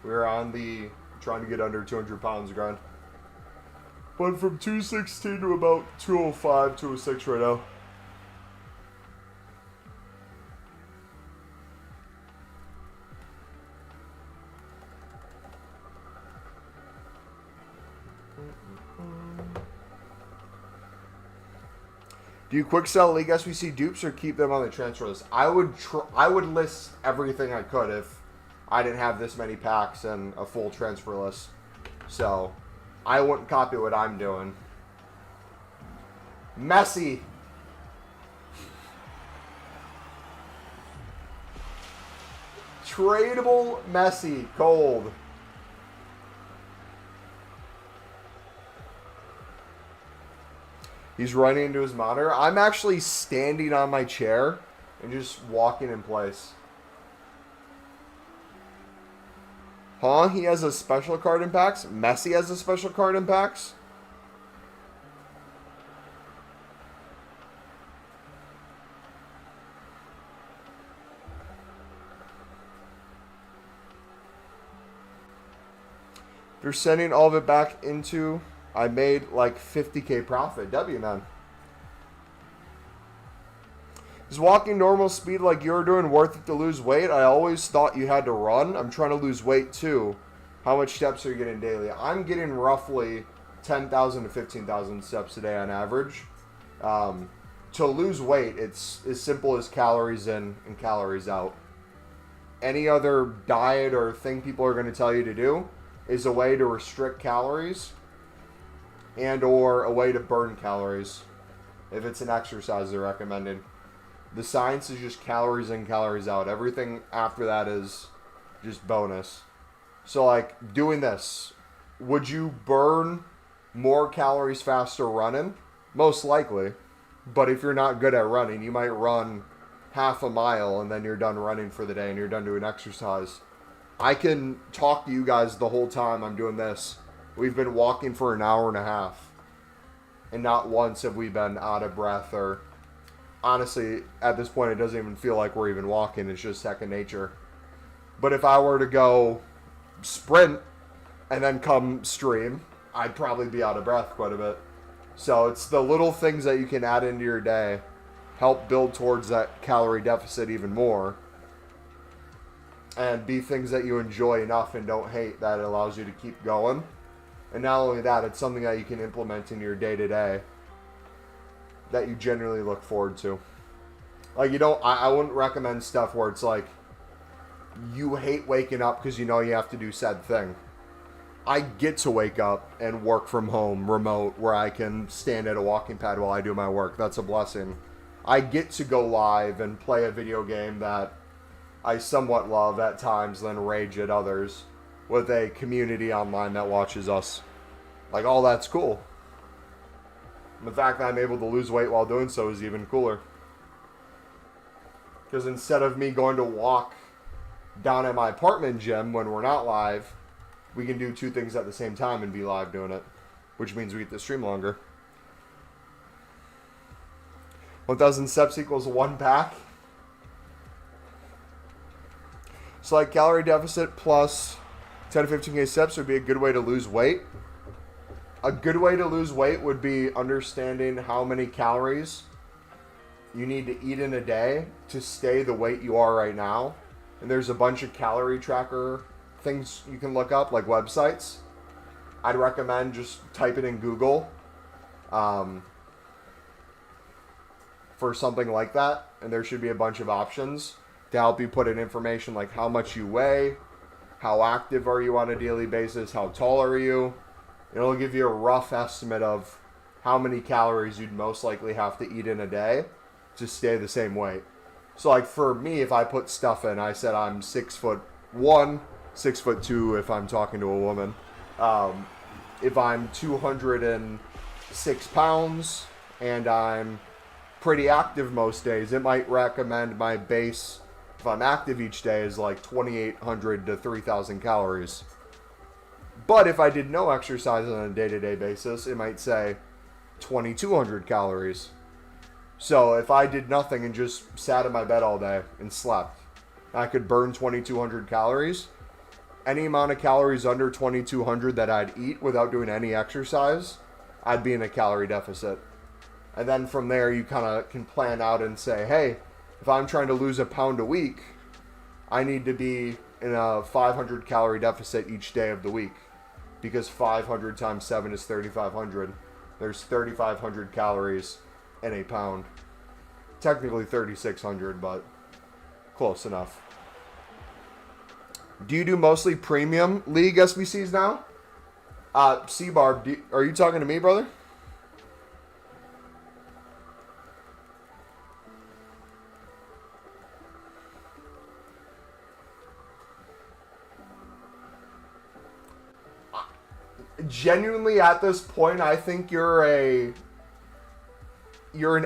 We're on the trying to get under 200 pounds grind. Went from 216 to about 205, 206 right now. Do you quick sell League SBC dupes or keep them on the transfer list? I would list everything I could if I didn't have this many packs and a full transfer list. So I wouldn't copy what I'm doing. Messi. Tradable Messi. Cold. He's running into his monitor. I'm actually standing on my chair and just walking in place. Huh? He has a special card in packs? Messi has a special card in packs? They're sending all of it back into... I made like 50K profit. W, man. Is walking normal speed like you're doing worth it to lose weight? I always thought you had to run. I'm trying to lose weight too. How much steps are you getting daily? I'm getting roughly 10,000 to 15,000 steps a day on average. To lose weight, it's as simple as calories in and calories out. Any other diet or thing people are going to tell you to do is a way to restrict calories and or a way to burn calories if it's an exercise they're recommending. The science is just calories in, calories out. Everything after that is just bonus. So like doing this, would you burn more calories faster running? Most likely. But if you're not good at running, you might run half a mile and then you're done running for the day and you're done doing exercise. I can talk to you guys the whole time I'm doing this. We've been walking for an hour and a half. And not once have we been out of breath or... Honestly, at this point, it doesn't even feel like we're even walking. It's just second nature. But if I were to go sprint and then come stream, I'd probably be out of breath quite a bit. So it's the little things that you can add into your day help build towards that calorie deficit even more. And be things that you enjoy enough and don't hate that it allows you to keep going. And not only that, it's something that you can implement in your day-to-day that you generally look forward to. Like, you don't, I wouldn't recommend stuff where it's like, you hate waking up because you know you have to do said thing. I get to wake up and work from home, remote, where I can stand at a walking pad while I do my work. That's a blessing. I get to go live and play a video game that I somewhat love at times, then rage at others, with a community online that watches us. Like, all that's cool. The fact that I'm able to lose weight while doing so is even cooler. Because instead of me going to walk down at my apartment gym when we're not live, we can do two things at the same time and be live doing it. Which means we get to stream longer. 1,000 steps equals one pack. So like calorie deficit plus 10 to 15K steps would be a good way to lose weight. A good way to lose weight would be understanding how many calories you need to eat in a day to stay the weight you are right now. And there's a bunch of calorie tracker things you can look up, like websites. I'd recommend just type it in Google for something like that. And there should be a bunch of options to help you put in information like how much you weigh, how active are you on a daily basis, how tall are you. It'll give you a rough estimate of how many calories you'd most likely have to eat in a day to stay the same weight. So like for me, if I put stuff in, I said I'm 6'1", 6'2" if I'm talking to a woman. If I'm 206 pounds and I'm pretty active most days, it might recommend my base if I'm active each day is like 2,800 to 3,000 calories. But if I did no exercise on a day-to-day basis, it might say 2,200 calories. So if I did nothing and just sat in my bed all day and slept, I could burn 2,200 calories. Any amount of calories under 2,200 that I'd eat without doing any exercise, I'd be in a calorie deficit. And then from there, you kind of can plan out and say, hey, if I'm trying to lose a pound a week, I need to be in a 500 calorie deficit each day of the week. Because 500 times 7 is 3,500. There's 3,500 calories in a pound. Technically 3,600, but close enough. Do you do mostly premium league SBCs now? C-Barb, are you talking to me, brother? Genuinely, at this point, I think you're an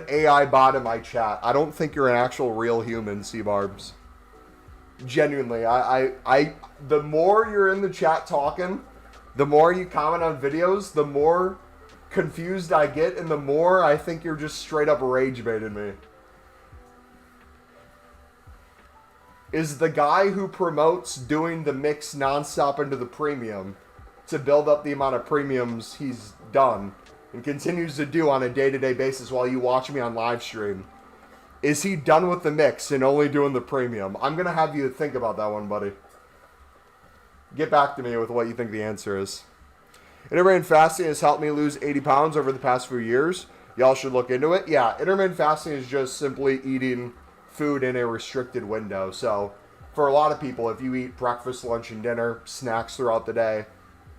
AI bot in my chat. I don't think you're an actual real human, C-Barbs. Genuinely, the more you're in the chat talking, the more you comment on videos, the more confused I get, and the more I think you're just straight up rage baiting me. Is the guy who promotes doing the mix nonstop into the premium to build up the amount of premiums he's done and continues to do on a day-to-day basis while you watch me on live stream, is he done with the mix and only doing the premium? I'm going to have you think about that one, buddy. Get back to me with what you think the answer is. Intermittent fasting has helped me lose 80 pounds over the past few years. Y'all should look into it. Yeah, intermittent fasting is just simply eating food in a restricted window. So for a lot of people, if you eat breakfast, lunch, and dinner, snacks throughout the day,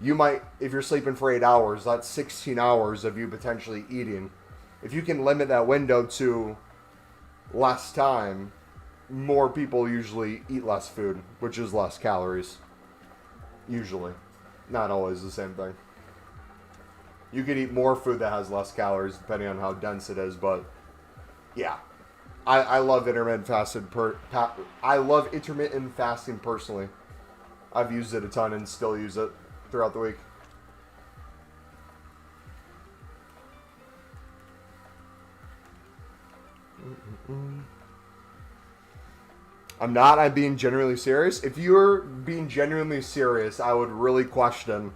you might, if you're sleeping for 8 hours, that's 16 hours of you potentially eating. If you can limit that window to less time, more people usually eat less food, which is less calories. Usually. Not always the same thing. You could eat more food that has less calories depending on how dense it is, but yeah. I love intermittent fasting. I love intermittent fasting personally. I've used it a ton and still use it throughout the week. I'm being genuinely serious. If you're being genuinely serious, I would really question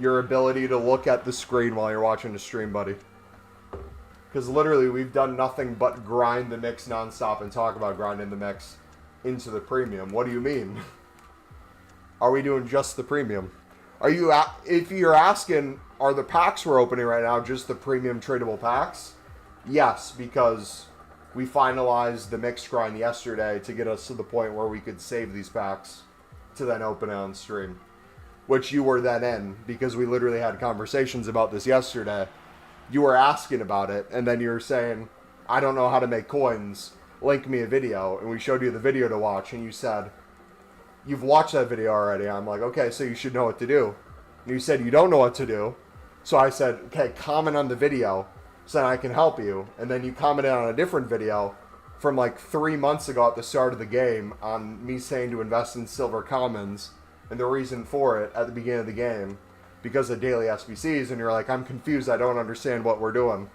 your ability to look at the screen while you're watching the stream, buddy. Because literally, we've done nothing but grind the mix nonstop and talk about grinding the mix into the premium. What do you mean? Are we doing just the premium? If you're asking, are the packs we're opening right now just the premium tradable packs? Yes, because we finalized the mix grind yesterday to get us to the point where we could save these packs to then open it on stream. Which you were then in, because we literally had conversations about this yesterday. You were asking about it, and then you were saying, I don't know how to make coins, link me a video, and we showed you the video to watch, and you said, you've watched that video already. I'm like, okay, so you should know what to do. And you said you don't know what to do. So I said, okay, comment on the video so that I can help you. And then you commented on a different video from like 3 months ago at the start of the game on me saying to invest in silver commons and the reason for it at the beginning of the game because of daily SBCs. And you're like, I'm confused. I don't understand what we're doing.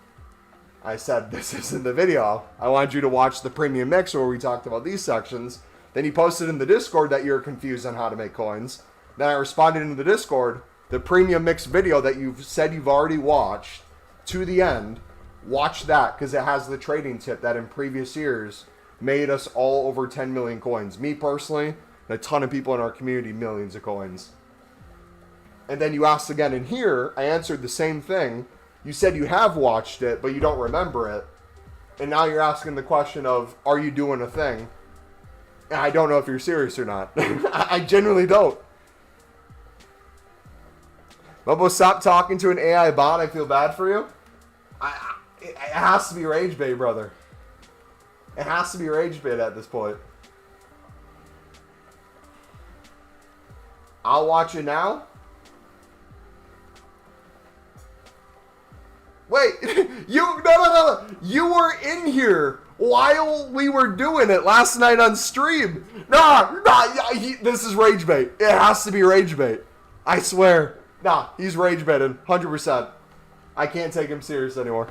I said, this isn't the video. I wanted you to watch the premium mix where we talked about these sections. Then you posted in the Discord that you're confused on how to make coins. Then I responded in the Discord, the premium mix video that you've said you've already watched to the end. Watch that because it has the trading tip that in previous years made us all over 10 million coins. Me personally, and a ton of people in our community, millions of coins. And then you asked again in here, I answered the same thing. You said you have watched it, but you don't remember it. And now you're asking the question of, are you doing a thing? I don't know if you're serious or not. I genuinely don't. Mumbo, stop talking to an AI bot. I feel bad for you. It has to be rage bait, brother. It has to be rage bait at this point. I'll watch it now. Wait, no. You were in here while we were doing it last night on stream. This is rage bait. It has to be rage bait. I swear. Nah, he's rage baiting. 100%. I can't take him serious anymore.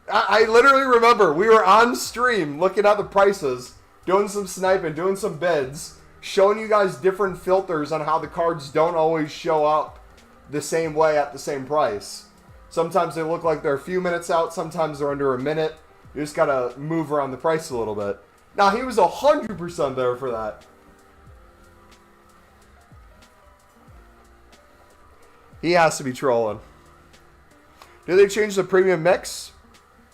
I literally remember we were on stream looking at the prices, doing some sniping, doing some bids, showing you guys different filters on how the cards don't always show up the same way at the same price. Sometimes they look like they're a few minutes out, sometimes they're under a minute. You just gotta move around the price a little bit. Now, he was 100% there for that. He has to be trolling. Do they change the premium mix?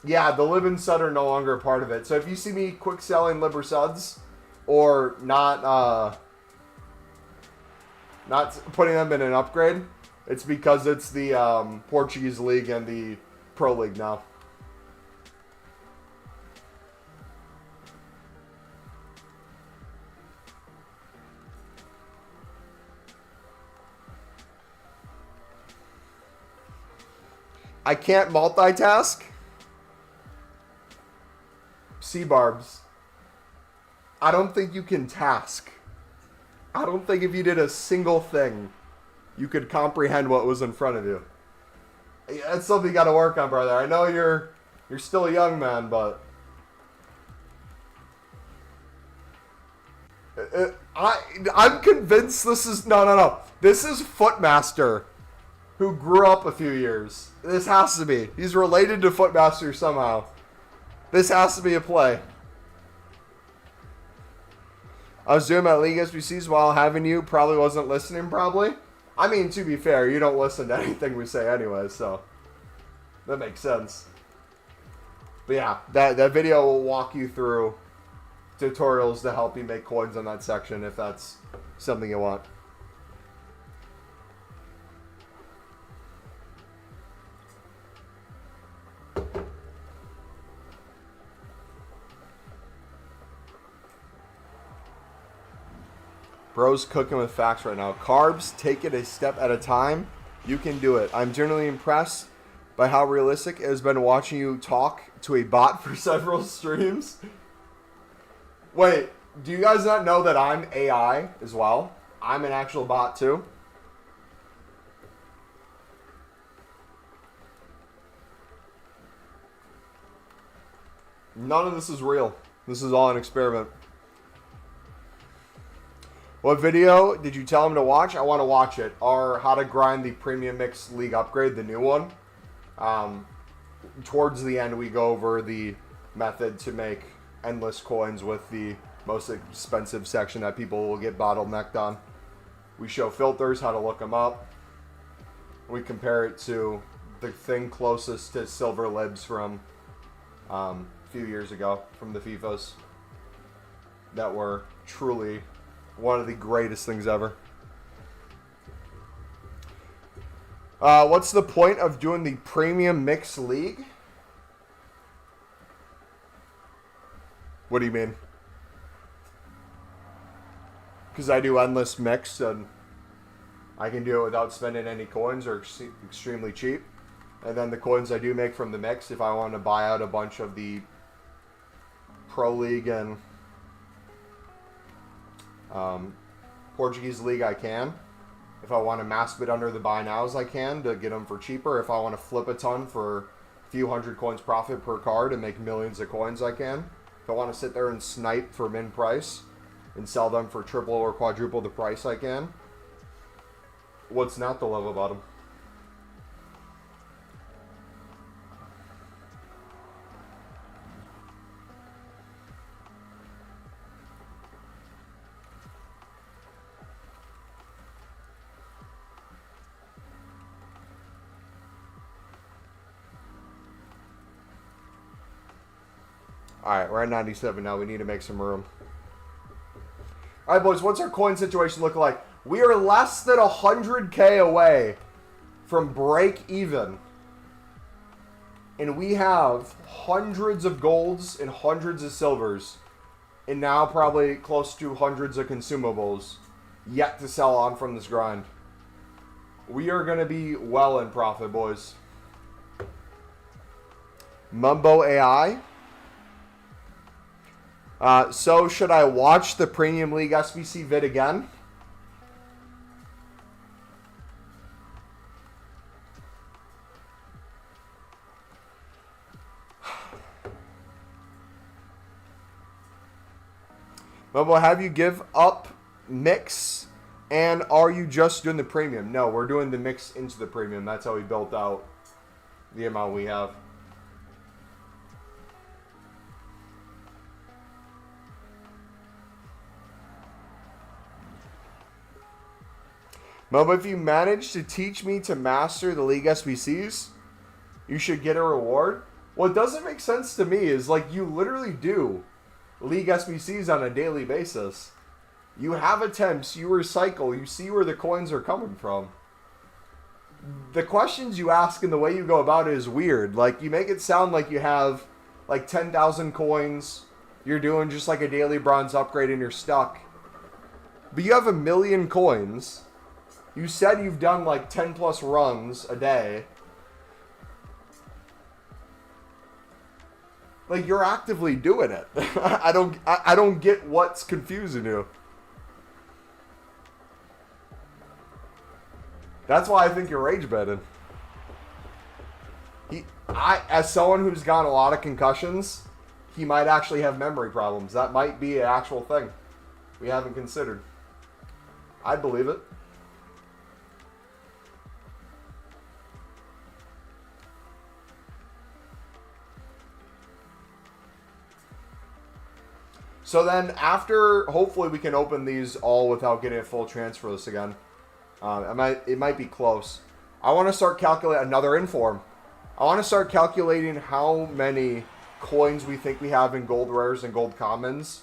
Yeah, the Lib and Sud are no longer a part of it. So if you see me quick selling Lib or Suds, or not putting them in an upgrade, it's because it's the Portuguese League and the Pro League now. I can't multitask? C-barbs. I don't think you can task. I don't think if you did a single thing, you could comprehend what was in front of you. That's something you got to work on, brother. I know you're still a young man, but I'm convinced this is no. This is Footmaster, who grew up a few years. This has to be. He's related to Footmaster somehow. This has to be a play. I was doing my League SBCs while having you. Probably wasn't listening, probably. I mean, to be fair, you don't listen to anything we say anyway, so that makes sense. But yeah, that video will walk you through tutorials to help you make coins on that section if that's something you want. Bro's cooking with facts right now. Carbs, take it a step at a time. You can do it. I'm generally impressed by how realistic it has been watching you talk to a bot for several streams. Wait, do you guys not know that I'm AI as well? I'm an actual bot too. None of this is real. This is all an experiment. What video did you tell him to watch? I want to watch it. Or how to grind the Premium Mix League upgrade, the new one. Towards the end, we go over the method to make endless coins with the most expensive section that people will get bottlenecked on. We show filters, how to look them up. We compare it to the thing closest to silver libs from a few years ago, from the FIFAs, that were truly one of the greatest things ever. What's the point of doing the Premium Mix League? What do you mean? Because I do endless mix and I can do it without spending any coins or extremely cheap. And then the coins I do make from the mix, if I want to buy out a bunch of the Pro League and Portuguese League, I can. If I want to mass bid under the buy nows, I can to get them for cheaper. If I want to flip a ton for a few hundred coins profit per card and make millions of coins, I can. If I want to sit there and snipe for min price and sell them for triple or quadruple the price, I can. What's not to love about them? Alright, we're at 97 now. We need to make some room. Alright, boys, what's our coin situation look like? We are less than 100k away from break even. And we have hundreds of golds and hundreds of silvers. And now probably close to hundreds of consumables yet to sell on from this grind. We are going to be well in profit, boys. MumboElite. So should I watch the Premium League SBC vid again? Mumbo, have you give up mix? And are you just doing the premium? No, we're doing the mix into the premium. That's how we built out the amount we have. Mumbo, if you manage to teach me to master the League SBCs, you should get a reward. What doesn't make sense to me is, like, you literally do League SBCs on a daily basis. You have attempts, you recycle, you see where the coins are coming from. The questions you ask and the way you go about it is weird. Like, you make it sound like you have, like, 10,000 coins, you're doing just like a daily bronze upgrade and you're stuck. But you have 1 million coins. You said you've done, like, 10 plus runs a day. Like, you're actively doing it. I don't get what's confusing you. That's why I think you're rage betting. As someone who's gotten a lot of concussions, he might actually have memory problems. That might be an actual thing we haven't considered. I believe it. So then after, hopefully we can open these all without getting a full transfer list again. It might be close. I want to start calculating another inform. I want to start calculating how many coins we think we have in gold rares and gold commons.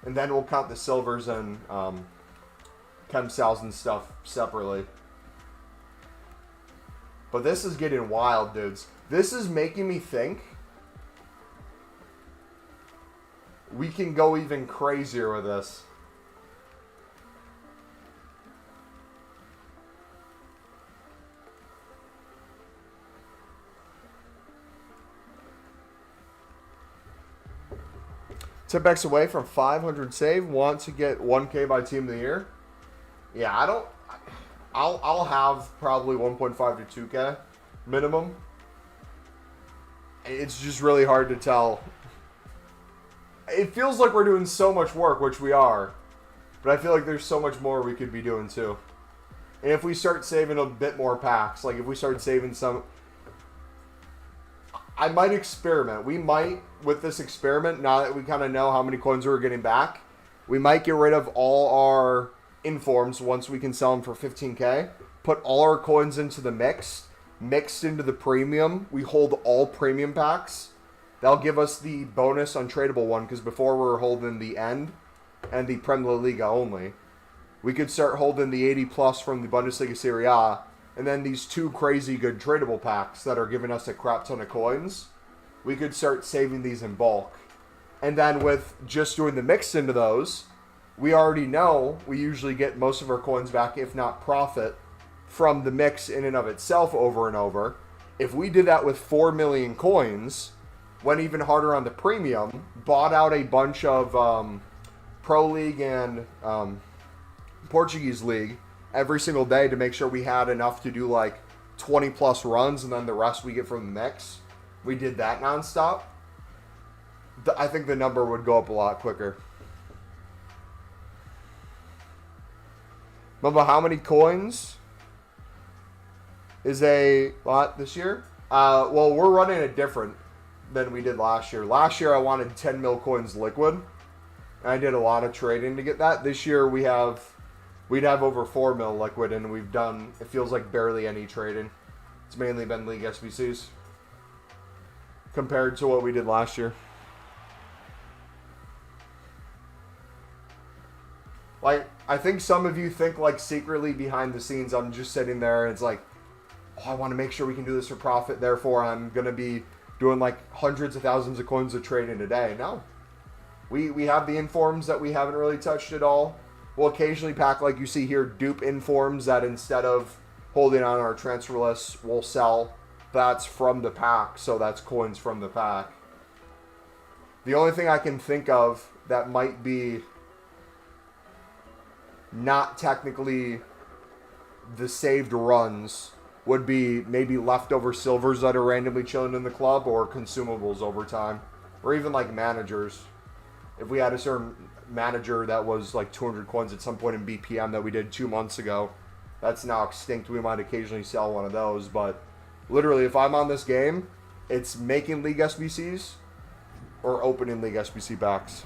And then we'll count the silvers and chem sales and stuff separately. But this is getting wild, dudes. This is making me think we can go even crazier with this. Tipex away from 500 save. Want to get 1K by team of the year? Yeah, I'll have probably 1.5 to 2K minimum. It's just really hard to tell. It feels like we're doing so much work, which we are. But I feel like there's so much more we could be doing too. And if we start saving a bit more packs, like if we start saving some... I might experiment. We might, with this experiment, now that we kind of know how many coins we're getting back, we might get rid of all our informs once we can sell them for 15K. Put all our coins into the mixed into the premium. We hold all premium packs. That'll give us the bonus untradeable one, because before we were holding the end and the Prem La Liga only. We could start holding the 80 plus from the Bundesliga Serie A, and then these two crazy good tradable packs that are giving us a crap ton of coins. We could start saving these in bulk. And then with just doing the mix into those, we already know we usually get most of our coins back, if not profit, from the mix in and of itself over and over. If we did that with 4 million coins, went even harder on the premium, bought out a bunch of Pro League and Portuguese League every single day to make sure we had enough to do like 20 plus runs, and then the rest we get from the mix. We did that nonstop. I think the number would go up a lot quicker. Remember how many coins is a lot this year? Well, we're running it different than we did last year. Last year I wanted 10 mil coins liquid. And I did a lot of trading to get that. This year we'd have over 4 mil liquid, and we've done, it feels like, barely any trading. It's mainly been League SBCs compared to what we did last year. Like, I think some of you think, like, secretly behind the scenes I'm just sitting there and it's like, oh, I want to make sure we can do this for profit, therefore I'm going to be doing like hundreds of thousands of coins of trading a day. No. We have the informs that we haven't really touched at all. We'll occasionally pack, like you see here, dupe informs that instead of holding on our transfer list, we'll sell. That's from the pack, so that's coins from the pack. The only thing I can think of that might be not technically the saved runs would be maybe leftover silvers that are randomly chilling in the club, or consumables over time, or even like managers. If we had a certain manager that was like 200 coins at some point in BPM that we did 2 months ago, that's now extinct. We might occasionally sell one of those, but literally if I'm on this game, it's making League SBCs or opening League SBC packs.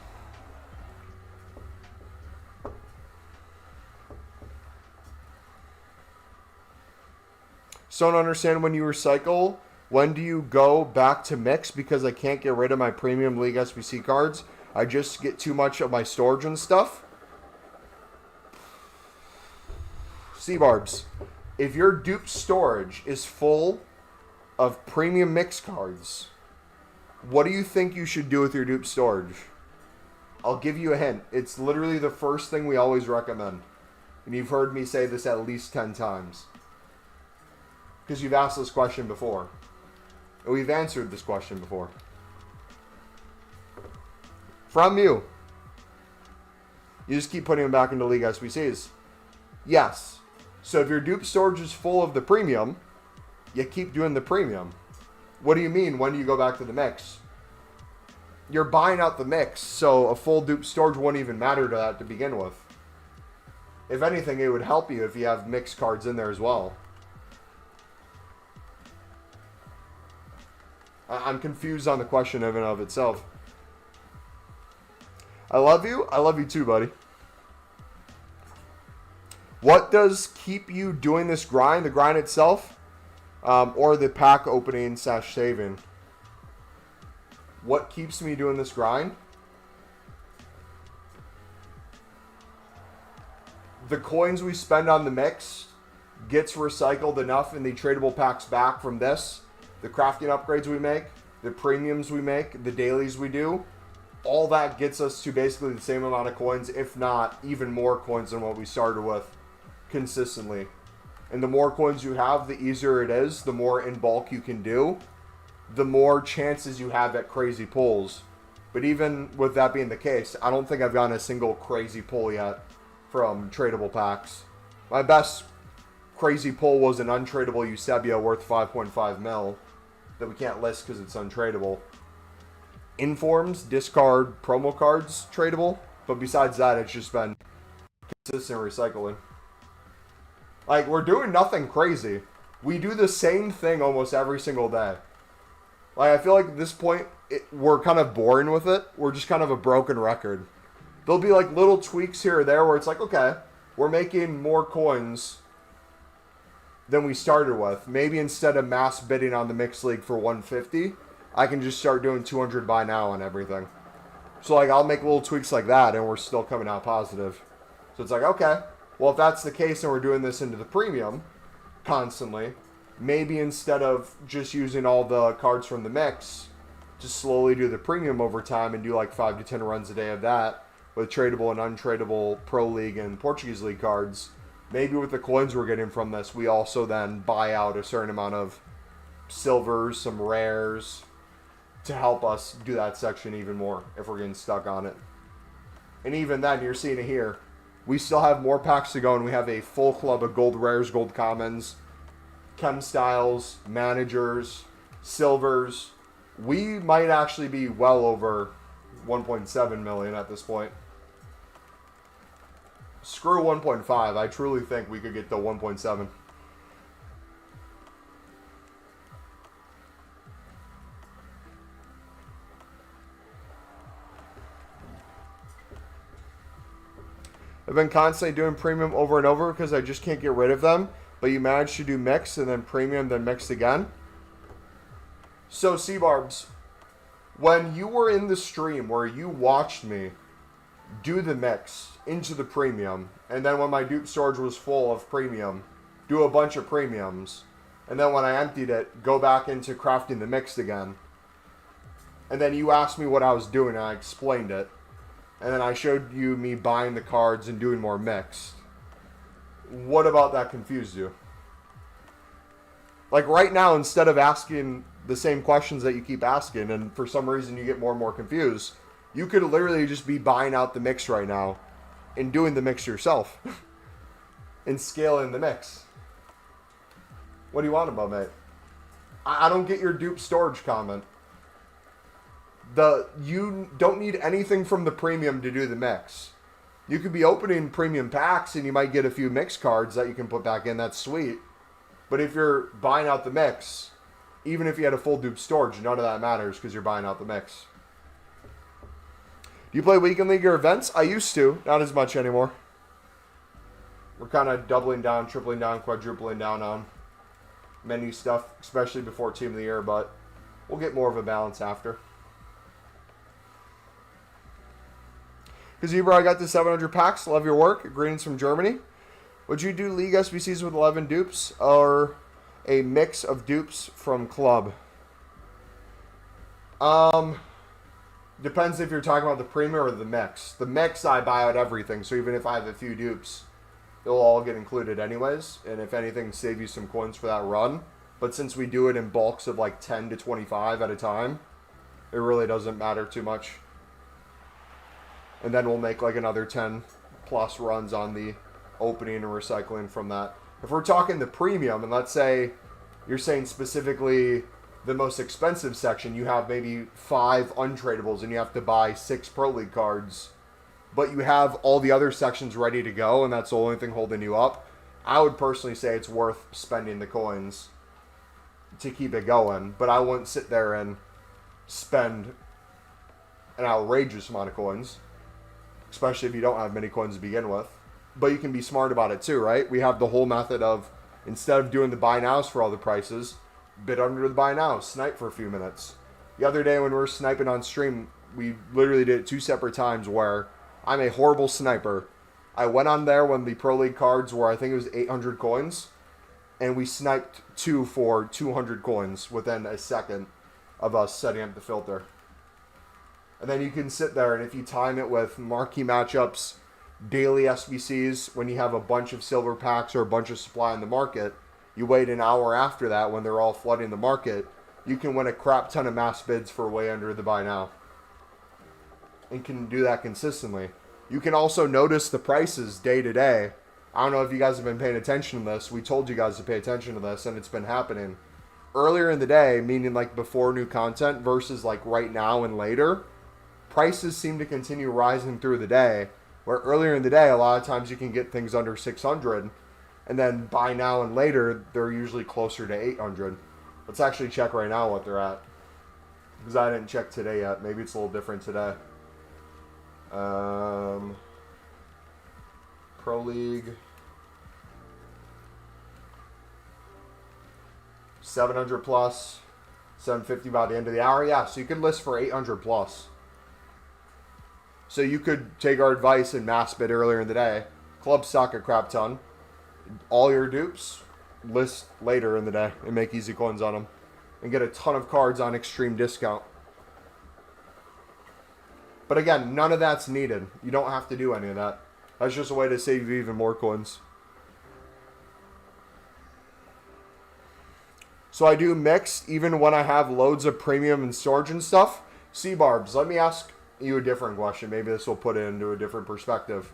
So I don't understand when you recycle. When do you go back to mix? Because I can't get rid of my premium League SBC cards. I just get too much of my storage and stuff. C-Barbs, if your dupe storage is full of premium mix cards, what do you think you should do with your dupe storage? I'll give you a hint. It's literally the first thing we always recommend. And you've heard me say this at least 10 times. Because you've asked this question before. And we've answered this question before. From you. You just keep putting them back into League SBCs. Yes. So if your dupe storage is full of the premium, you keep doing the premium. What do you mean, when do you go back to the mix? You're buying out the mix, so a full dupe storage wouldn't even matter to that to begin with. If anything, it would help you if you have mix cards in there as well. I'm confused on the question in and of itself. I love you. I love you too, buddy. What does keep you doing this grind? The grind itself? Or the pack opening / saving? What keeps me doing this grind? The coins we spend on the mix gets recycled enough in the tradable packs back from this. The crafting upgrades we make, the premiums we make, the dailies we do, all that gets us to basically the same amount of coins, if not even more coins than what we started with consistently. And the more coins you have, the easier it is, the more in bulk you can do, the more chances you have at crazy pulls. But even with that being the case, I don't think I've gotten a single crazy pull yet from tradable packs. My best crazy pull was an untradeable Eusebio worth 5.5 mil that we can't list because it's untradeable. Informs, discard, promo cards, tradable. But besides that, it's just been consistent recycling. Like, we're doing nothing crazy. We do the same thing almost every single day. Like, I feel like at this point, we're kind of boring with it. We're just kind of a broken record. There'll be like little tweaks here or there where it's like, okay, we're making more coins than we started with. Maybe instead of mass bidding on the mixed league for 150, I can just start doing 200 buy now on everything. So like, I'll make little tweaks like that and we're still coming out positive. So it's like, okay, well, if that's the case and we're doing this into the premium constantly, maybe instead of just using all the cards from the mix, just slowly do the premium over time and do like 5 to 10 runs a day of that with tradable and untradeable Pro League and Portuguese League cards. Maybe with the coins we're getting from this, we also then buy out a certain amount of silvers, some rares, to help us do that section even more if we're getting stuck on it. And even then, you're seeing it here. We still have more packs to go, and we have a full club of gold rares, gold commons, chem styles, managers, silvers. We might actually be well over 1.7 million at this point. Screw 1.5. I truly think we could get to 1.7. I've been constantly doing premium over and over because I just can't get rid of them. But you managed to do mix and then premium, then mixed again. So, C-Barbs, when you were in the stream where you watched me do the mix into the premium, and then when my dupe storage was full of premium, do a bunch of premiums, and then when I emptied it, go back into crafting the mixed again. And then you asked me what I was doing, and I explained it. And then I showed you me buying the cards and doing more mixed. What about that confused you? Like right now, instead of asking the same questions that you keep asking, and for some reason you get more and more confused, You could literally just be buying out the mix right now and doing the mix yourself and scaling the mix. What do you want about, mate? I don't get your dupe storage comment. You don't need anything from the premium to do the mix. You could be opening premium packs and you might get a few mix cards that you can put back in. That's sweet. But if you're buying out the mix, even if you had a full dupe storage, none of that matters because you're buying out the mix. Do you play weekend league or events? I used to. Not as much anymore. We're kind of doubling down, tripling down, quadrupling down on menu stuff, especially before Team of the Year, but we'll get more of a balance after. Gazebro, I got the 700 packs. Love your work. Greetings from Germany. Would you do League SBCs with 11 dupes or a mix of dupes from club? Depends if you're talking about the premium or the mix. The mix, I buy out everything, so even if I have a few dupes, they'll all get included anyways, and if anything, save you some coins for that run. But since we do it in bulks of like 10 to 25 at a time, it really doesn't matter too much. And then we'll make like another 10 plus runs on the opening and recycling from that. If we're talking the premium, and let's say you're saying specifically the most expensive section, you have maybe 5 untradables and you have to buy 6 Pro League cards, but you have all the other sections ready to go and that's the only thing holding you up, I would personally say it's worth spending the coins to keep it going. But I wouldn't sit there and spend an outrageous amount of coins, especially if you don't have many coins to begin with. But you can be smart about it too, right? We have the whole method of, instead of doing the buy nows for all the prices, bid under the buy now, snipe for a few minutes. The other day when we were sniping on stream, we literally did it 2 separate times where I'm a horrible sniper. I went on there when the Pro League cards were, I think it was 800 coins, and we sniped 2 for 200 coins within a second of us setting up the filter. And then you can sit there, and if you time it with marquee matchups, daily SBCs, when you have a bunch of silver packs or a bunch of supply in the market, you wait an hour after that when they're all flooding the market, you can win a crap ton of mass bids for way under the buy now. And can do that consistently. You can also notice the prices day to day. I don't know if you guys have been paying attention to this. We told you guys to pay attention to this, and it's been happening. Earlier in the day, meaning like before new content versus like right now and later, prices seem to continue rising through the day. Where earlier in the day, a lot of times you can get things under 600, and then buy now and later, they're usually closer to 800. Let's actually check right now what they're at, because I didn't check today yet. Maybe it's a little different today. Pro League 700 plus, 750 by the end of the hour. Yeah, so you could list for 800 plus. So you could take our advice and mass bid earlier in the day. Club stock a crap ton. All your dupes, list later in the day and make easy coins on them. And get a ton of cards on extreme discount. But again, none of that's needed. You don't have to do any of that. That's just a way to save you even more coins. So I do mix even when I have loads of premium and storage and stuff. C-Barbs, let me ask you a different question. Maybe this will put it into a different perspective.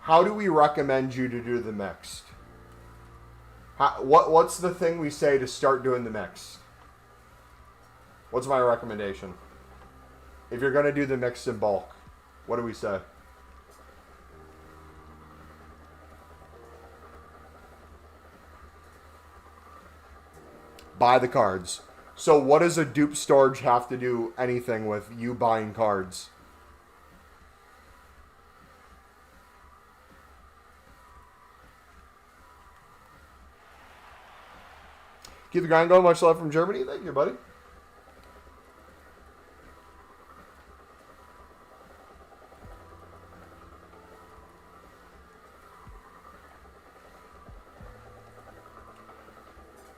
How do we recommend you to do the mixed? What's the thing we say to start doing the mixed? What's my recommendation? If you're going to do the mixed in bulk, what do we say? Buy the cards. So what does a dupe storage have to do anything with you buying cards? Keep the grind going. Much love from Germany. Thank you, buddy.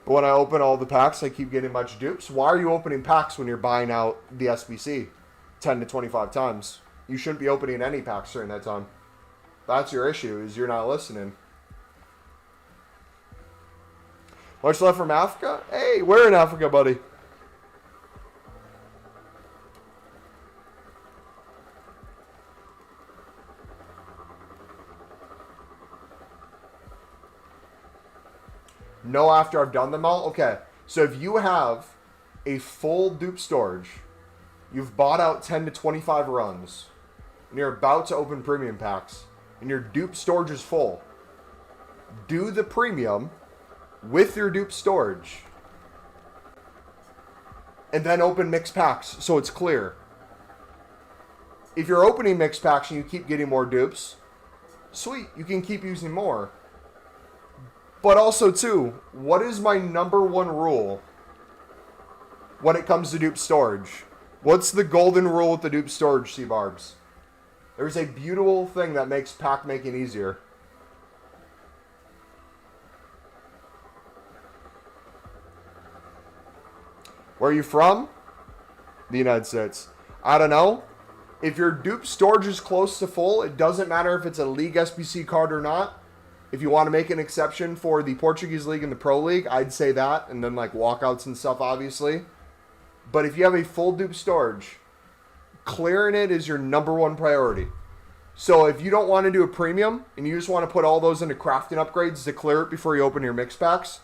But when I open all the packs, I keep getting much dupes. Why are you opening packs when you're buying out the SBC 10 to 25 times? You shouldn't be opening any packs during that time. That's your issue, is you're not listening. Much love from Africa? Hey, we're in Africa, buddy. No, after I've done them all? Okay. So if you have a full dupe storage, you've bought out 10 to 25 runs, and you're about to open premium packs, and your dupe storage is full, do the premium with your dupe storage, and then open mixed packs so it's clear. If you're opening mixed packs and you keep getting more dupes, sweet, you can keep using more. But also, too, what is my number one rule when it comes to dupe storage? What's the golden rule with the dupe storage, C-Barbs? There's a beautiful thing that makes pack making easier. Where are you from? The United States. I don't know. If your dupe storage is close to full, it doesn't matter if it's a League SBC card or not. If you want to make an exception for the Portuguese League and the Pro League, I'd say that. And then like walkouts and stuff, obviously. But if you have a full dupe storage, clearing it is your number one priority. So if you don't want to do a premium and you just want to put all those into crafting upgrades to clear it before you open your mix packs,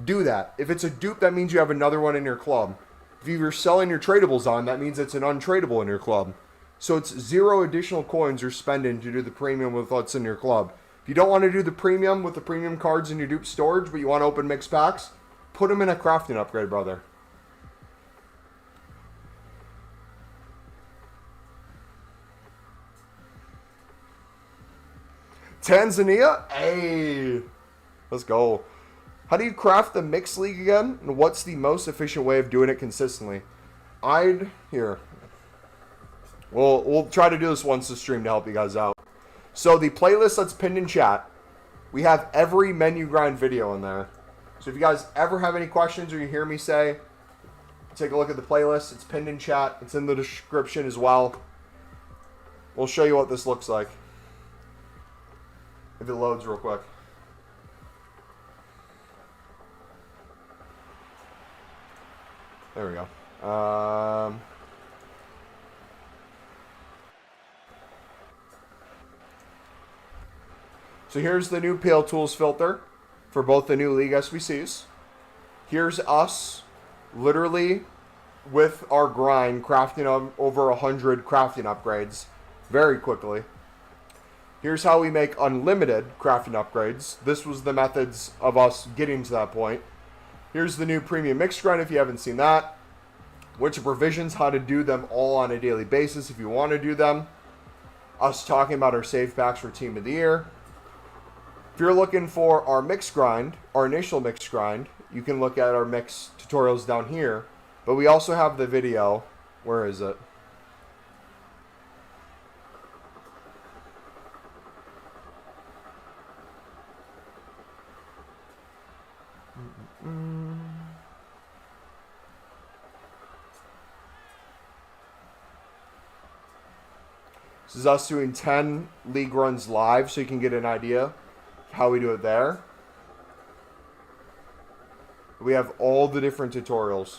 do that. If it's a dupe, that means you have another one in your club. If you're selling your tradables on, that means it's an untradable in your club. So it's 0 additional coins you're spending to do the premium with what's in your club. If you don't want to do the premium with the premium cards in your dupe storage, but you want to open mixed packs, put them in a crafting upgrade, brother. Tanzania? Hey, let's go. How do you craft the mixed league again? And what's the most efficient way of doing it consistently? Here. We'll try to do this once the stream to help you guys out. So the playlist that's pinned in chat, we have every menu grind video in there. So if you guys ever have any questions or you hear me say, take a look at the playlist. It's pinned in chat. It's in the description as well. We'll show you what this looks like. If it loads real quick. There we go. So here's the new PL Tools filter for both the new League SBCs. Here's us literally with our grind crafting over 100 crafting upgrades very quickly. Here's how we make unlimited crafting upgrades. This was the methods of us getting to that point. Here's the new premium mixed grind if you haven't seen that. Which provisions, how to do them all on a daily basis if you want to do them. Us talking about our save packs for Team of the Year. If you're looking for our mixed grind, our initial mixed grind, you can look at our mix tutorials down here. But we also have the video. Where is it? This is us doing 10 league runs live, so you can get an idea how we do it there. We have all the different tutorials.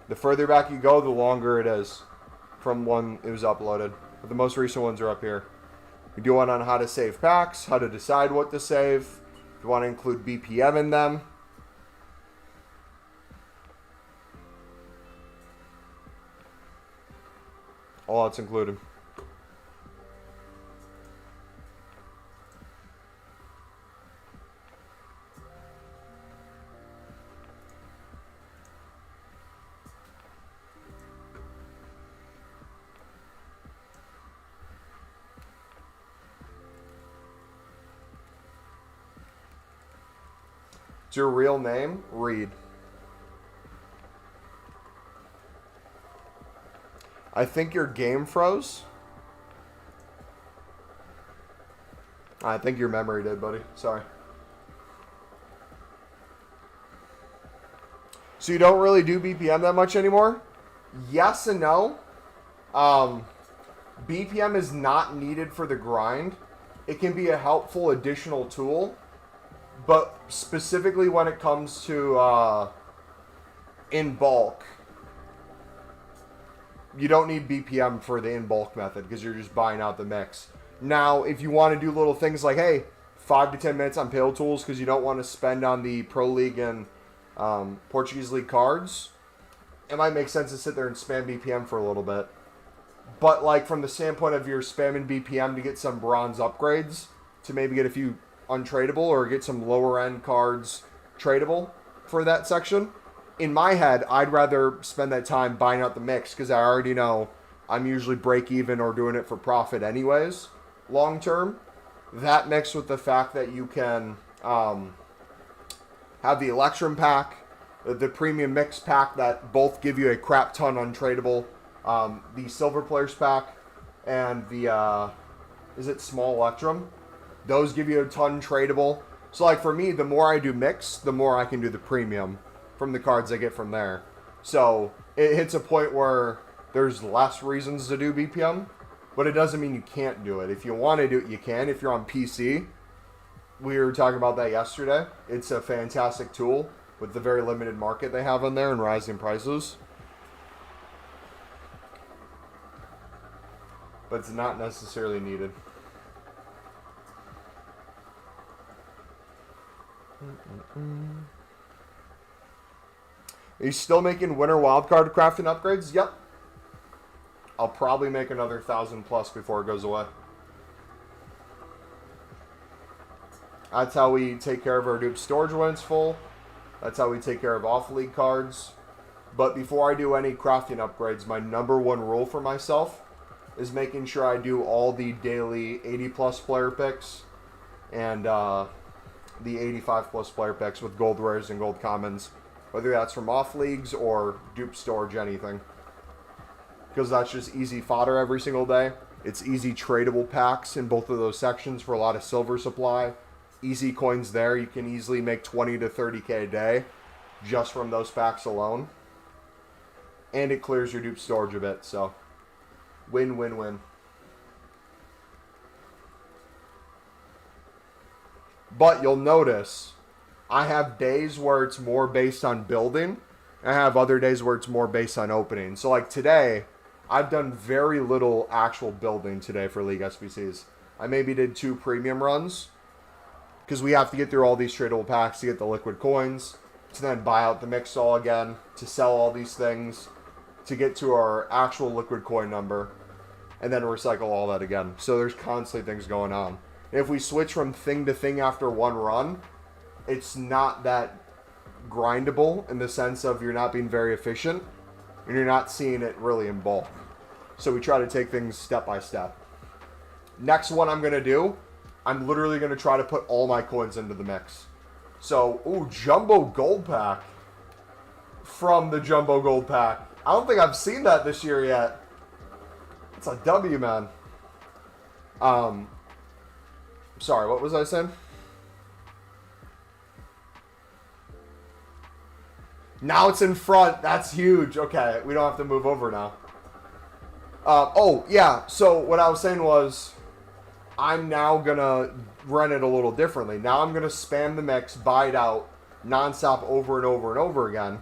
The further back you go, the longer it is from when it was uploaded. But the most recent ones are up here. We do one on how to save packs, how to decide what to save, if you want to include BPM in them. All that's included. It's your real name? Reed. I think your game froze. I think your memory did, buddy. Sorry. So you don't really do BPM that much anymore? Yes and no. BPM is not needed for the grind. It can be a helpful additional tool. But specifically when it comes to in bulk, you don't need BPM for the in bulk method because you're just buying out the mix. Now, if you want to do little things like, hey, 5 to 10 minutes on Pale Tools because you don't want to spend on the Pro League and Portuguese League cards. It might make sense to sit there and spam BPM for a little bit. But like from the standpoint of your spamming BPM to get some bronze upgrades, to maybe get a few untradeable or get some lower end cards tradable for that section, in my head, I'd rather spend that time buying out the mix because I already know I'm usually break even or doing it for profit anyways, long term. That mixed with the fact that you can have the Electrum pack, the premium mix pack that both give you a crap ton untradeable, the Silver Players pack, and the, is it Small Electrum? Those give you a ton tradable. So like for me, the more I do mix, the more I can do the premium from the cards I get from there. So it hits a point where there's less reasons to do BPM, but it doesn't mean you can't do it. If you want to do it, you can. If you're on PC, we were talking about that yesterday. It's a fantastic tool with the very limited market they have on there and rising prices. But it's not necessarily needed. Are you still making winter wildcard crafting upgrades? Yep. I'll probably make another 1,000 plus before it goes away. That's how we take care of our dupe storage when it's full. That's how we take care of off-league cards. But before I do any crafting upgrades, my number one rule for myself is making sure I do all the daily 80 plus player picks and the 85 plus player picks with gold rares and gold commons, whether that's from off leagues or dupe storage, anything, because that's just easy fodder every single day. It's easy tradable packs in both of those sections for a lot of silver supply. Easy coins there. You can easily make 20 to 30k a day just from those packs alone, and it clears your dupe storage a bit. So win, win, win. But you'll notice I have days where it's more based on building. And I have other days where it's more based on opening. So like today, I've done very little actual building today for League SBCs. I maybe did 2 premium runs because we have to get through all these tradable packs to get the liquid coins, to then buy out the mix all again, to sell all these things, to get to our actual liquid coin number, and then recycle all that again. So there's constantly things going on. If we switch from thing to thing after one run, it's not that grindable in the sense of you're not being very efficient and you're not seeing it really in bulk. So we try to take things step by step. Next one I'm going to do, I'm literally going to try to put all my coins into the mix. So, ooh, Jumbo Gold Pack from the Jumbo Gold Pack. I don't think I've seen that this year yet. It's a W, man. Sorry, what was I saying? Now it's in front. That's huge. Okay, we don't have to move over now. Oh, yeah. So what I was saying was I'm now going to run it a little differently. Now I'm going to spam the mix, buy it out, nonstop over and over and over again.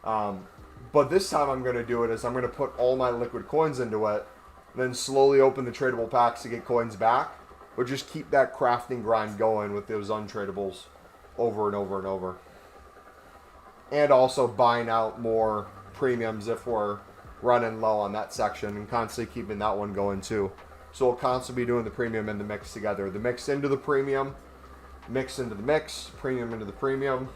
But this time I'm going to do it as I'm going to put all my liquid coins into it, then slowly open the tradable packs to get coins back. But just keep that crafting grind going with those untradables over and over and over. And also buying out more premiums if we're running low on that section and constantly keeping that one going too. So we'll constantly be doing the premium and the mix together. The mix into the premium, mix into the mix, premium into the premium.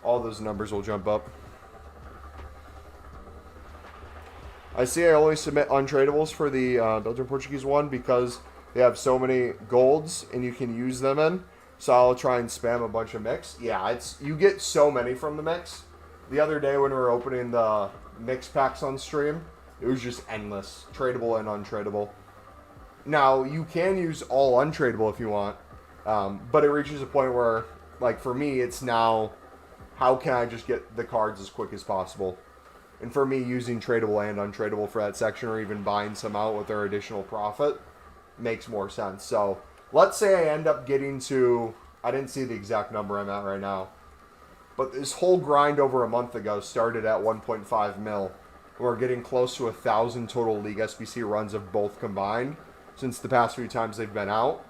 All those numbers will jump up. I see I only submit untradables for the Belgian Portuguese one because they have so many golds and you can use them in. So I'll try and spam a bunch of mix. Yeah, you get so many from the mix. The other day when we were opening the mix packs on stream, it was just endless. Tradable and untradable. Now, you can use all untradable if you want. But it reaches a point where, like for me, it's now, how can I just get the cards as quick as possible? And for me, using tradable and untradable for that section, or even buying some out with their additional profit, makes more sense. So let's say I end up getting to, I didn't see the exact number I'm at right now, but this whole grind over a month ago started at 1.5 mil. We're getting close to 1,000 total League SBC runs of both combined. since the past few times they've been out.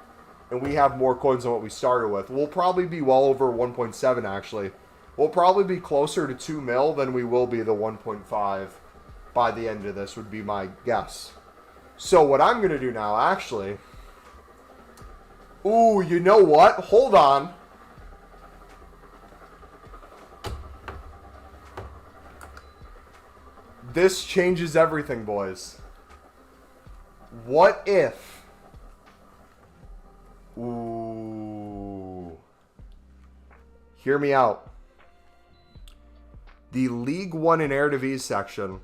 And we have more coins than what we started with. We'll probably be well over 1.7 actually. We'll probably be closer to 2 mil than we will be the 1.5 by the end of this would be my guess. So what I'm going to do now actually... Ooh, you know what? Hold on. This changes everything, boys. What if... Ooh. Hear me out. The League One and Eredivisie section,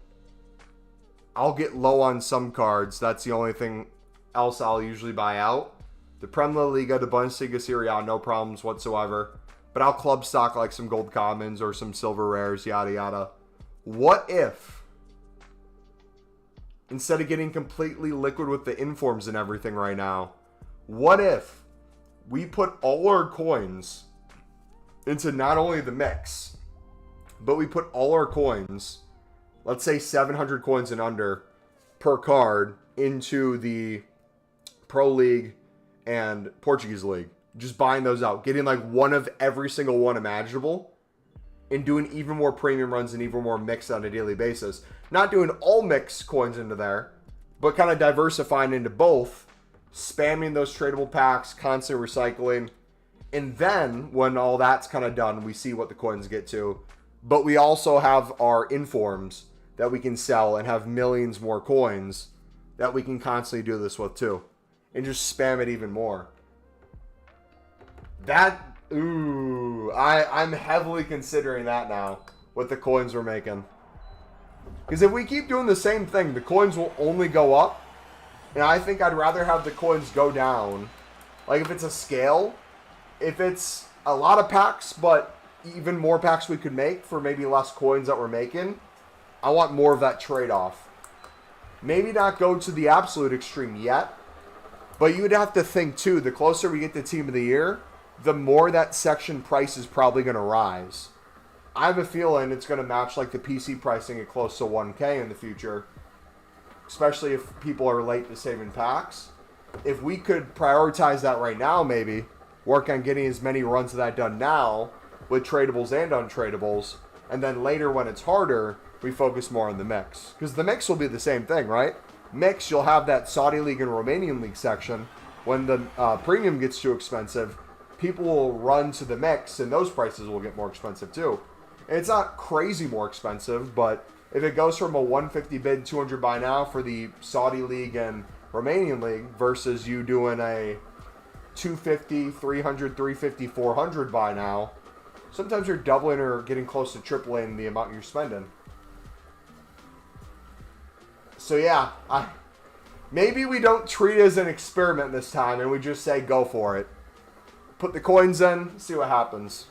I'll get low on some cards. That's the only thing else I'll usually buy out. The Premier Liga, the Bundesliga, Serie A, no problems whatsoever. But I'll club stock like some gold commons or some silver rares, yada yada. What if, instead of getting completely liquid with the informs and everything right now, what if we put all our coins into not only the mix, but we put all our coins, let's say 700 coins and under per card, into the Pro League and Portuguese League. Just buying those out. Getting like one of every single one imaginable. And doing even more premium runs and even more mix on a daily basis. Not doing all mix coins into there, but kind of diversifying into both. Spamming those tradable packs, constant recycling. And then, when all that's kind of done, we see what the coins get to. But we also have our informs that we can sell and have millions more coins that we can constantly do this with too. And just spam it even more. That, ooh, I'm heavily considering that now with the coins we're making. Because if we keep doing the same thing, the coins will only go up. And I think I'd rather have the coins go down. Like if it's a scale, if it's a lot of packs, but even more packs we could make for maybe less coins that we're making, I want more of that trade-off. Maybe not go to the absolute extreme yet. But you would have to think, too, the closer we get to Team of the Year, the more that section price is probably going to rise. I have a feeling it's going to match like the PC pricing at close to 1K in the future. Especially if people are late to saving packs. If we could prioritize that right now, maybe, work on getting as many runs of that done now, with tradables and untradables, and then later when it's harder, we focus more on the mix. Because the mix will be the same thing, right? Mix, you'll have that Saudi League and Romanian League section. When the premium gets too expensive, people will run to the mix, and those prices will get more expensive too. And it's not crazy more expensive, but if it goes from a 150 bid, 200 buy now for the Saudi League and Romanian League versus you doing a 250, 300, 350, 400 buy now, sometimes you're doubling or getting close to tripling the amount you're spending. So yeah, maybe we don't treat it as an experiment this time and we just say go for it. Put the coins in, see what happens.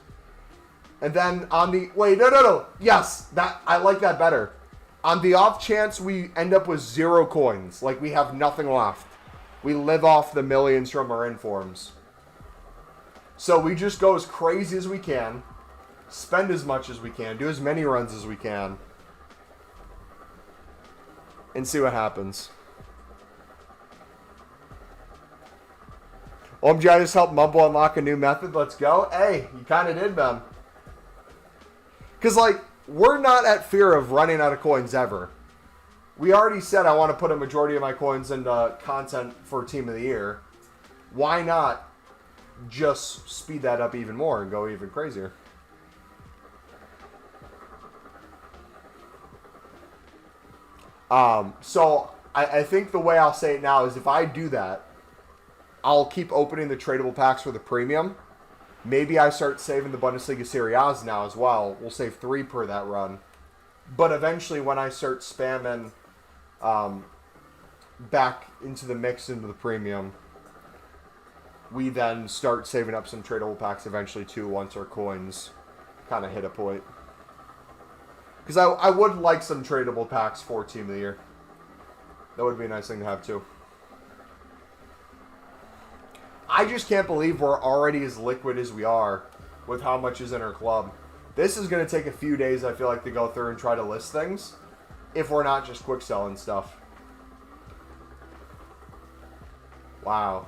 And then on the... Wait, no. Yes, that I like that better. On the off chance we end up with 0 coins, like we have nothing left, we live off the millions from our informs. So we just go as crazy as we can, spend as much as we can, do as many runs as we can, and see what happens. OMG, I just helped Mumbo unlock a new method. Let's go. Hey, you kind of did, man. Because, like, we're not at fear of running out of coins ever. We already said I want to put a majority of my coins into content for Team of the Year. Why not just speed that up even more and go even crazier? So I think the way I'll say it now is if I do that, I'll keep opening the tradable packs for the premium. Maybe I start saving the Bundesliga Serie A's now as well. We'll save 3 per that run. But eventually when I start spamming back into the mix into the premium, we then start saving up some tradable packs eventually too once our coins kind of hit a point. Because I would like some tradable packs for Team of the Year. That would be a nice thing to have too. I just can't believe we're already as liquid as we are with how much is in our club. This is going to take a few days, I feel like, to go through and try to list things if we're not just quick selling stuff. Wow.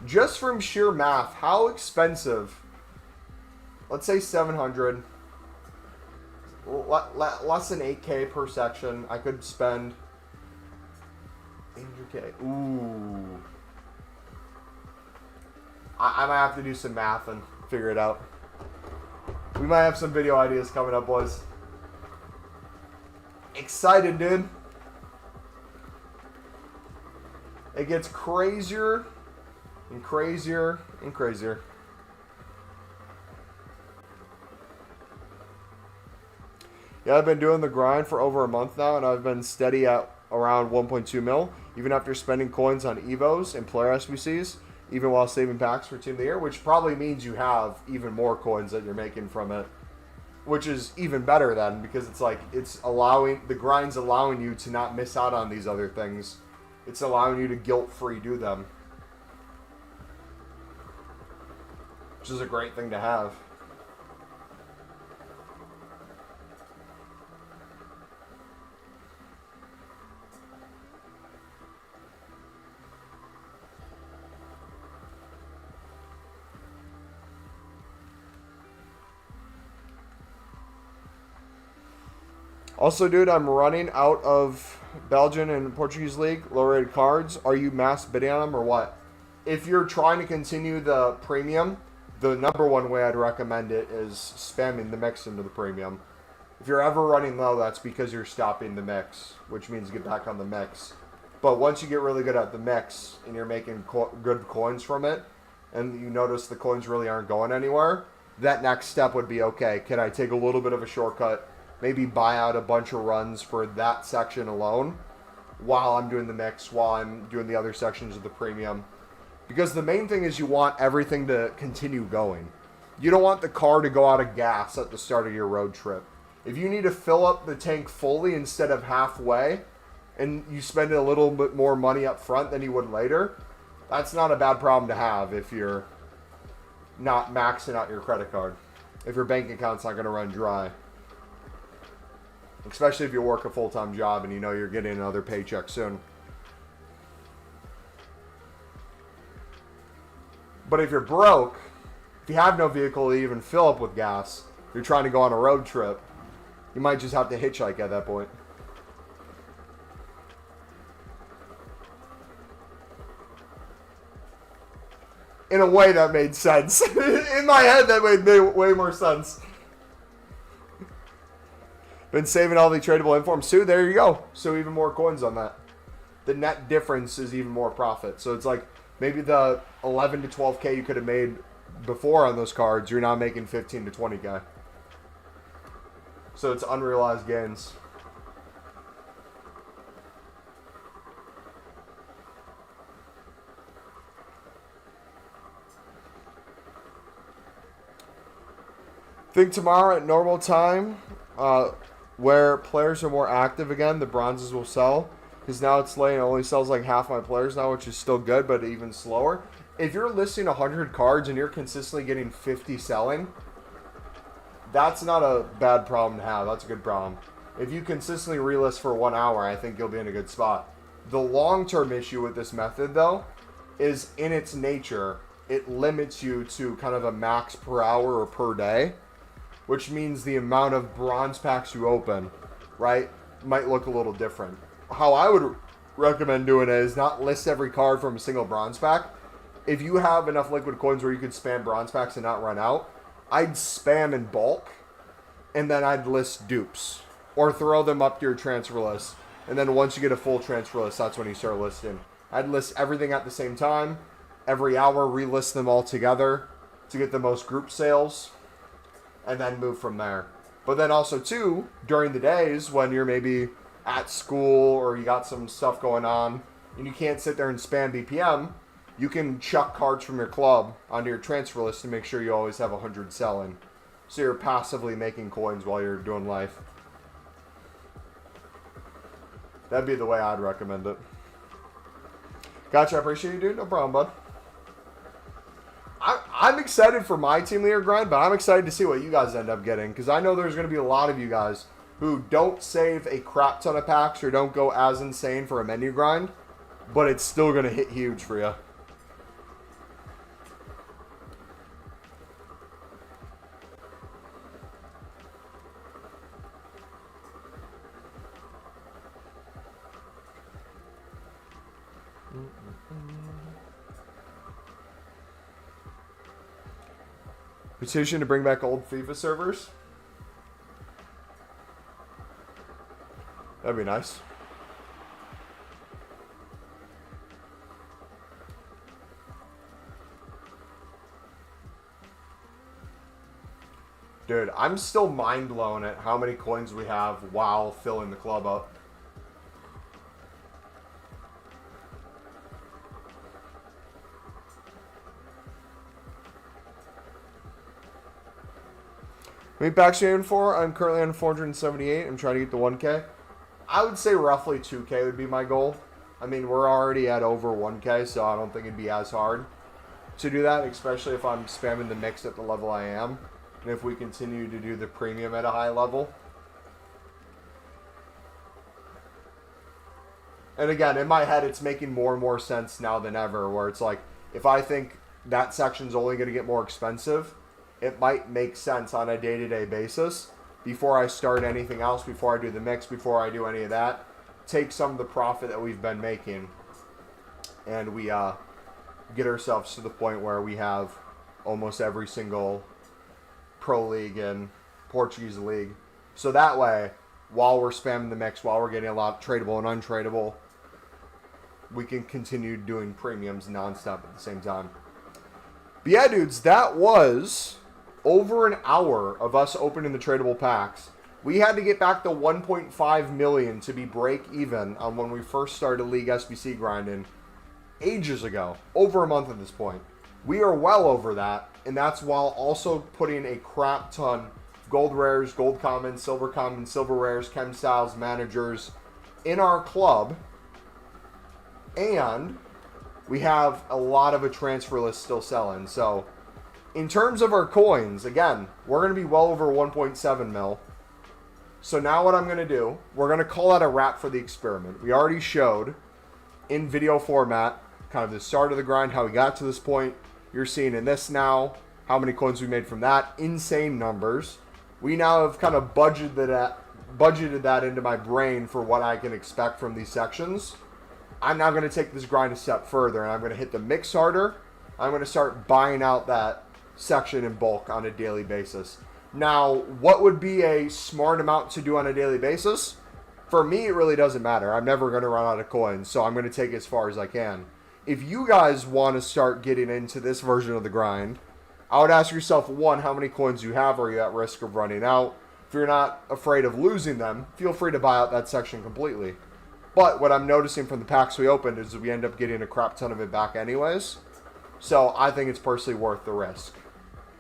Just from sheer math, how expensive? Let's say 700. Less than 8K per section. I could spend 800K. Ooh. I might have to do some math and figure it out. We might have some video ideas coming up, boys. Excited, dude. It gets crazier and crazier and crazier. Yeah, I've been doing the grind for over a month now, and I've been steady at around 1.2 mil, even after spending coins on Evos and player SBCs, even while saving packs for Team of the Year, which probably means you have even more coins that you're making from it, which is even better then, because it's like, the grind's allowing you to not miss out on these other things. It's allowing you to guilt-free do them, which is a great thing to have. Also, dude, I'm running out of Belgian and Portuguese League low-rated cards. Are you mass bidding on them or what? If you're trying to continue the premium, the number one way I'd recommend it is spamming the mix into the premium. If you're ever running low, that's because you're stopping the mix, which means get back on the mix. But once you get really good at the mix and you're making good coins from it, and you notice the coins really aren't going anywhere, that next step would be, okay, can I take a little bit of a shortcut, maybe buy out a bunch of runs for that section alone while I'm doing the mix, while I'm doing the other sections of the premium. Because the main thing is you want everything to continue going. You don't want the car to go out of gas at the start of your road trip. If you need to fill up the tank fully instead of halfway, and you spend a little bit more money up front than you would later, that's not a bad problem to have if you're not maxing out your credit card. If your bank account's not going to run dry. Especially if you work a full-time job and you know you're getting another paycheck soon. But if you're broke, if you have no vehicle to even fill up with gas, you're trying to go on a road trip, you might just have to hitchhike at that point. In a way that made sense. In my head that made way more sense. Been saving all the tradable informs too. There you go. So even more coins on that. The net difference is even more profit. So it's like maybe the 11 to 12K you could have made before on those cards, you're now making 15 to 20K. So it's unrealized gains. Think tomorrow at normal time, where players are more active again, the bronzes will sell. Because now it's late and it only sells like half my players now, which is still good, but even slower. If you're listing 100 cards and you're consistently getting 50 selling, that's not a bad problem to have. That's a good problem. If you consistently relist for 1 hour, I think you'll be in a good spot. The long-term issue with this method, though, is in its nature, it limits you to kind of a max per hour or per day, which means the amount of bronze packs you open, right, might look a little different. How I would recommend doing it is not list every card from a single bronze pack. If you have enough liquid coins where you could spam bronze packs and not run out, I'd spam in bulk, and then I'd list dupes. Or throw them up to your transfer list. And then once you get a full transfer list, that's when you start listing. I'd list everything at the same time. Every hour, relist them all together to get the most group sales. And then move from there. But then also, too, during the days when you're maybe at school or you got some stuff going on and you can't sit there and spam BPM, you can chuck cards from your club onto your transfer list to make sure you always have 100 selling. So you're passively making coins while you're doing life. That'd be the way I'd recommend it. Gotcha, I appreciate you, dude. No problem, bud. I'm excited for my team leader grind, but I'm excited to see what you guys end up getting, because I know there's going to be a lot of you guys who don't save a crap ton of packs or don't go as insane for a menu grind, but it's still going to hit huge for you. Petition to bring back old FIFA servers. That'd be nice. Dude, I'm still mind blown at how many coins we have while filling the club up. How many packs are you aiming for? I'm currently on 478. I'm trying to get the 1K. I would say roughly 2K would be my goal. I mean, we're already at over 1K, so I don't think it'd be as hard to do that, especially if I'm spamming the mix at the level I am. And if we continue to do the premium at a high level. And again, in my head, it's making more and more sense now than ever, where it's like, if I think that section's only going to get more expensive, it might make sense on a day-to-day basis before I start anything else, before I do the mix, before I do any of that. Take some of the profit that we've been making and we get ourselves to the point where we have almost every single Pro League and Portuguese League. So that way, while we're spamming the mix, while we're getting a lot tradable and untradeable, we can continue doing premiums nonstop at the same time. But yeah, dudes, that was over an hour of us opening the tradable packs. We had to get back to 1.5 million to be break even on when we first started League SBC grinding ages ago. Over a month at this point. We are well over that, and that's while also putting a crap ton of gold rares, gold commons, silver rares, chem styles, managers in our club. And we have a lot of a transfer list still selling. So in terms of our coins, again, we're going to be well over 1.7 mil. So now what I'm going to do, we're going to call that a wrap for the experiment. We already showed in video format kind of the start of the grind, how we got to this point. You're seeing in this now how many coins we made from that. Insane numbers. We now have kind of budgeted that into my brain for what I can expect from these sections. I'm now going to take this grind a step further, and I'm going to hit the mix harder. I'm going to start buying out that section in bulk on a daily basis. Now, what would be a smart amount to do on a daily basis? For me, it really doesn't matter. I'm never going to run out of coins, so I'm going to take it as far as I can. If you guys want to start getting into this version of the grind, I would ask yourself, one, how many coins you have? Are you at risk of running out? If you're not afraid of losing them, feel free to buy out that section completely. But what I'm noticing from the packs we opened is we end up getting a crap ton of it back anyways. So I think it's personally worth the risk.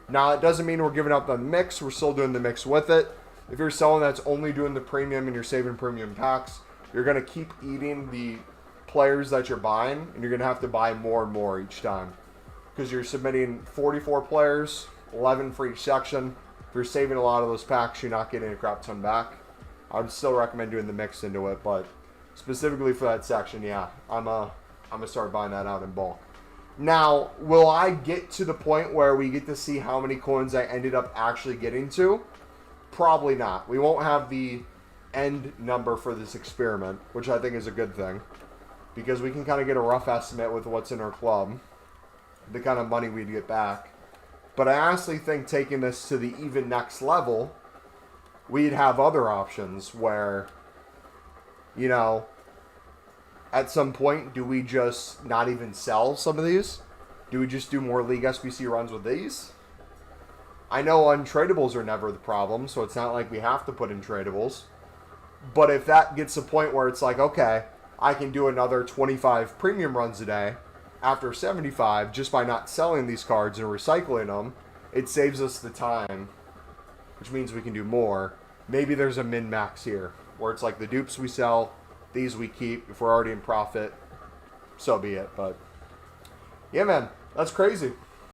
Now, it doesn't mean we're giving up on the mix. We're still doing the mix with it. If you're someone that's only doing the premium and you're saving premium packs, you're going to keep eating the players that you're buying, and you're going to have to buy more and more each time. Because you're submitting 44 players, 11 for each section. If you're saving a lot of those packs, you're not getting a crap ton back. I would still recommend doing the mix into it, but specifically for that section, yeah, I'm gonna start buying that out in bulk. Now, will I get to the point where we get to see how many coins I ended up actually getting to? Probably not. We won't have the end number for this experiment, which I think is a good thing, because we can kind of get a rough estimate with what's in our club, the kind of money we'd get back. But I honestly think taking this to the even next level, we'd have other options where, you know, at some point, do we just not even sell some of these? Do we just do more League SBC runs with these? I know untradables are never the problem, so it's not like we have to put in tradables. But if that gets to a point where it's like, okay, I can do another 25 premium runs a day after 75 just by not selling these cards and recycling them, it saves us the time, which means we can do more. Maybe there's a min-max here, where it's like the dupes we sell, these we keep. If we're already in profit, so be it. But yeah, man, that's crazy.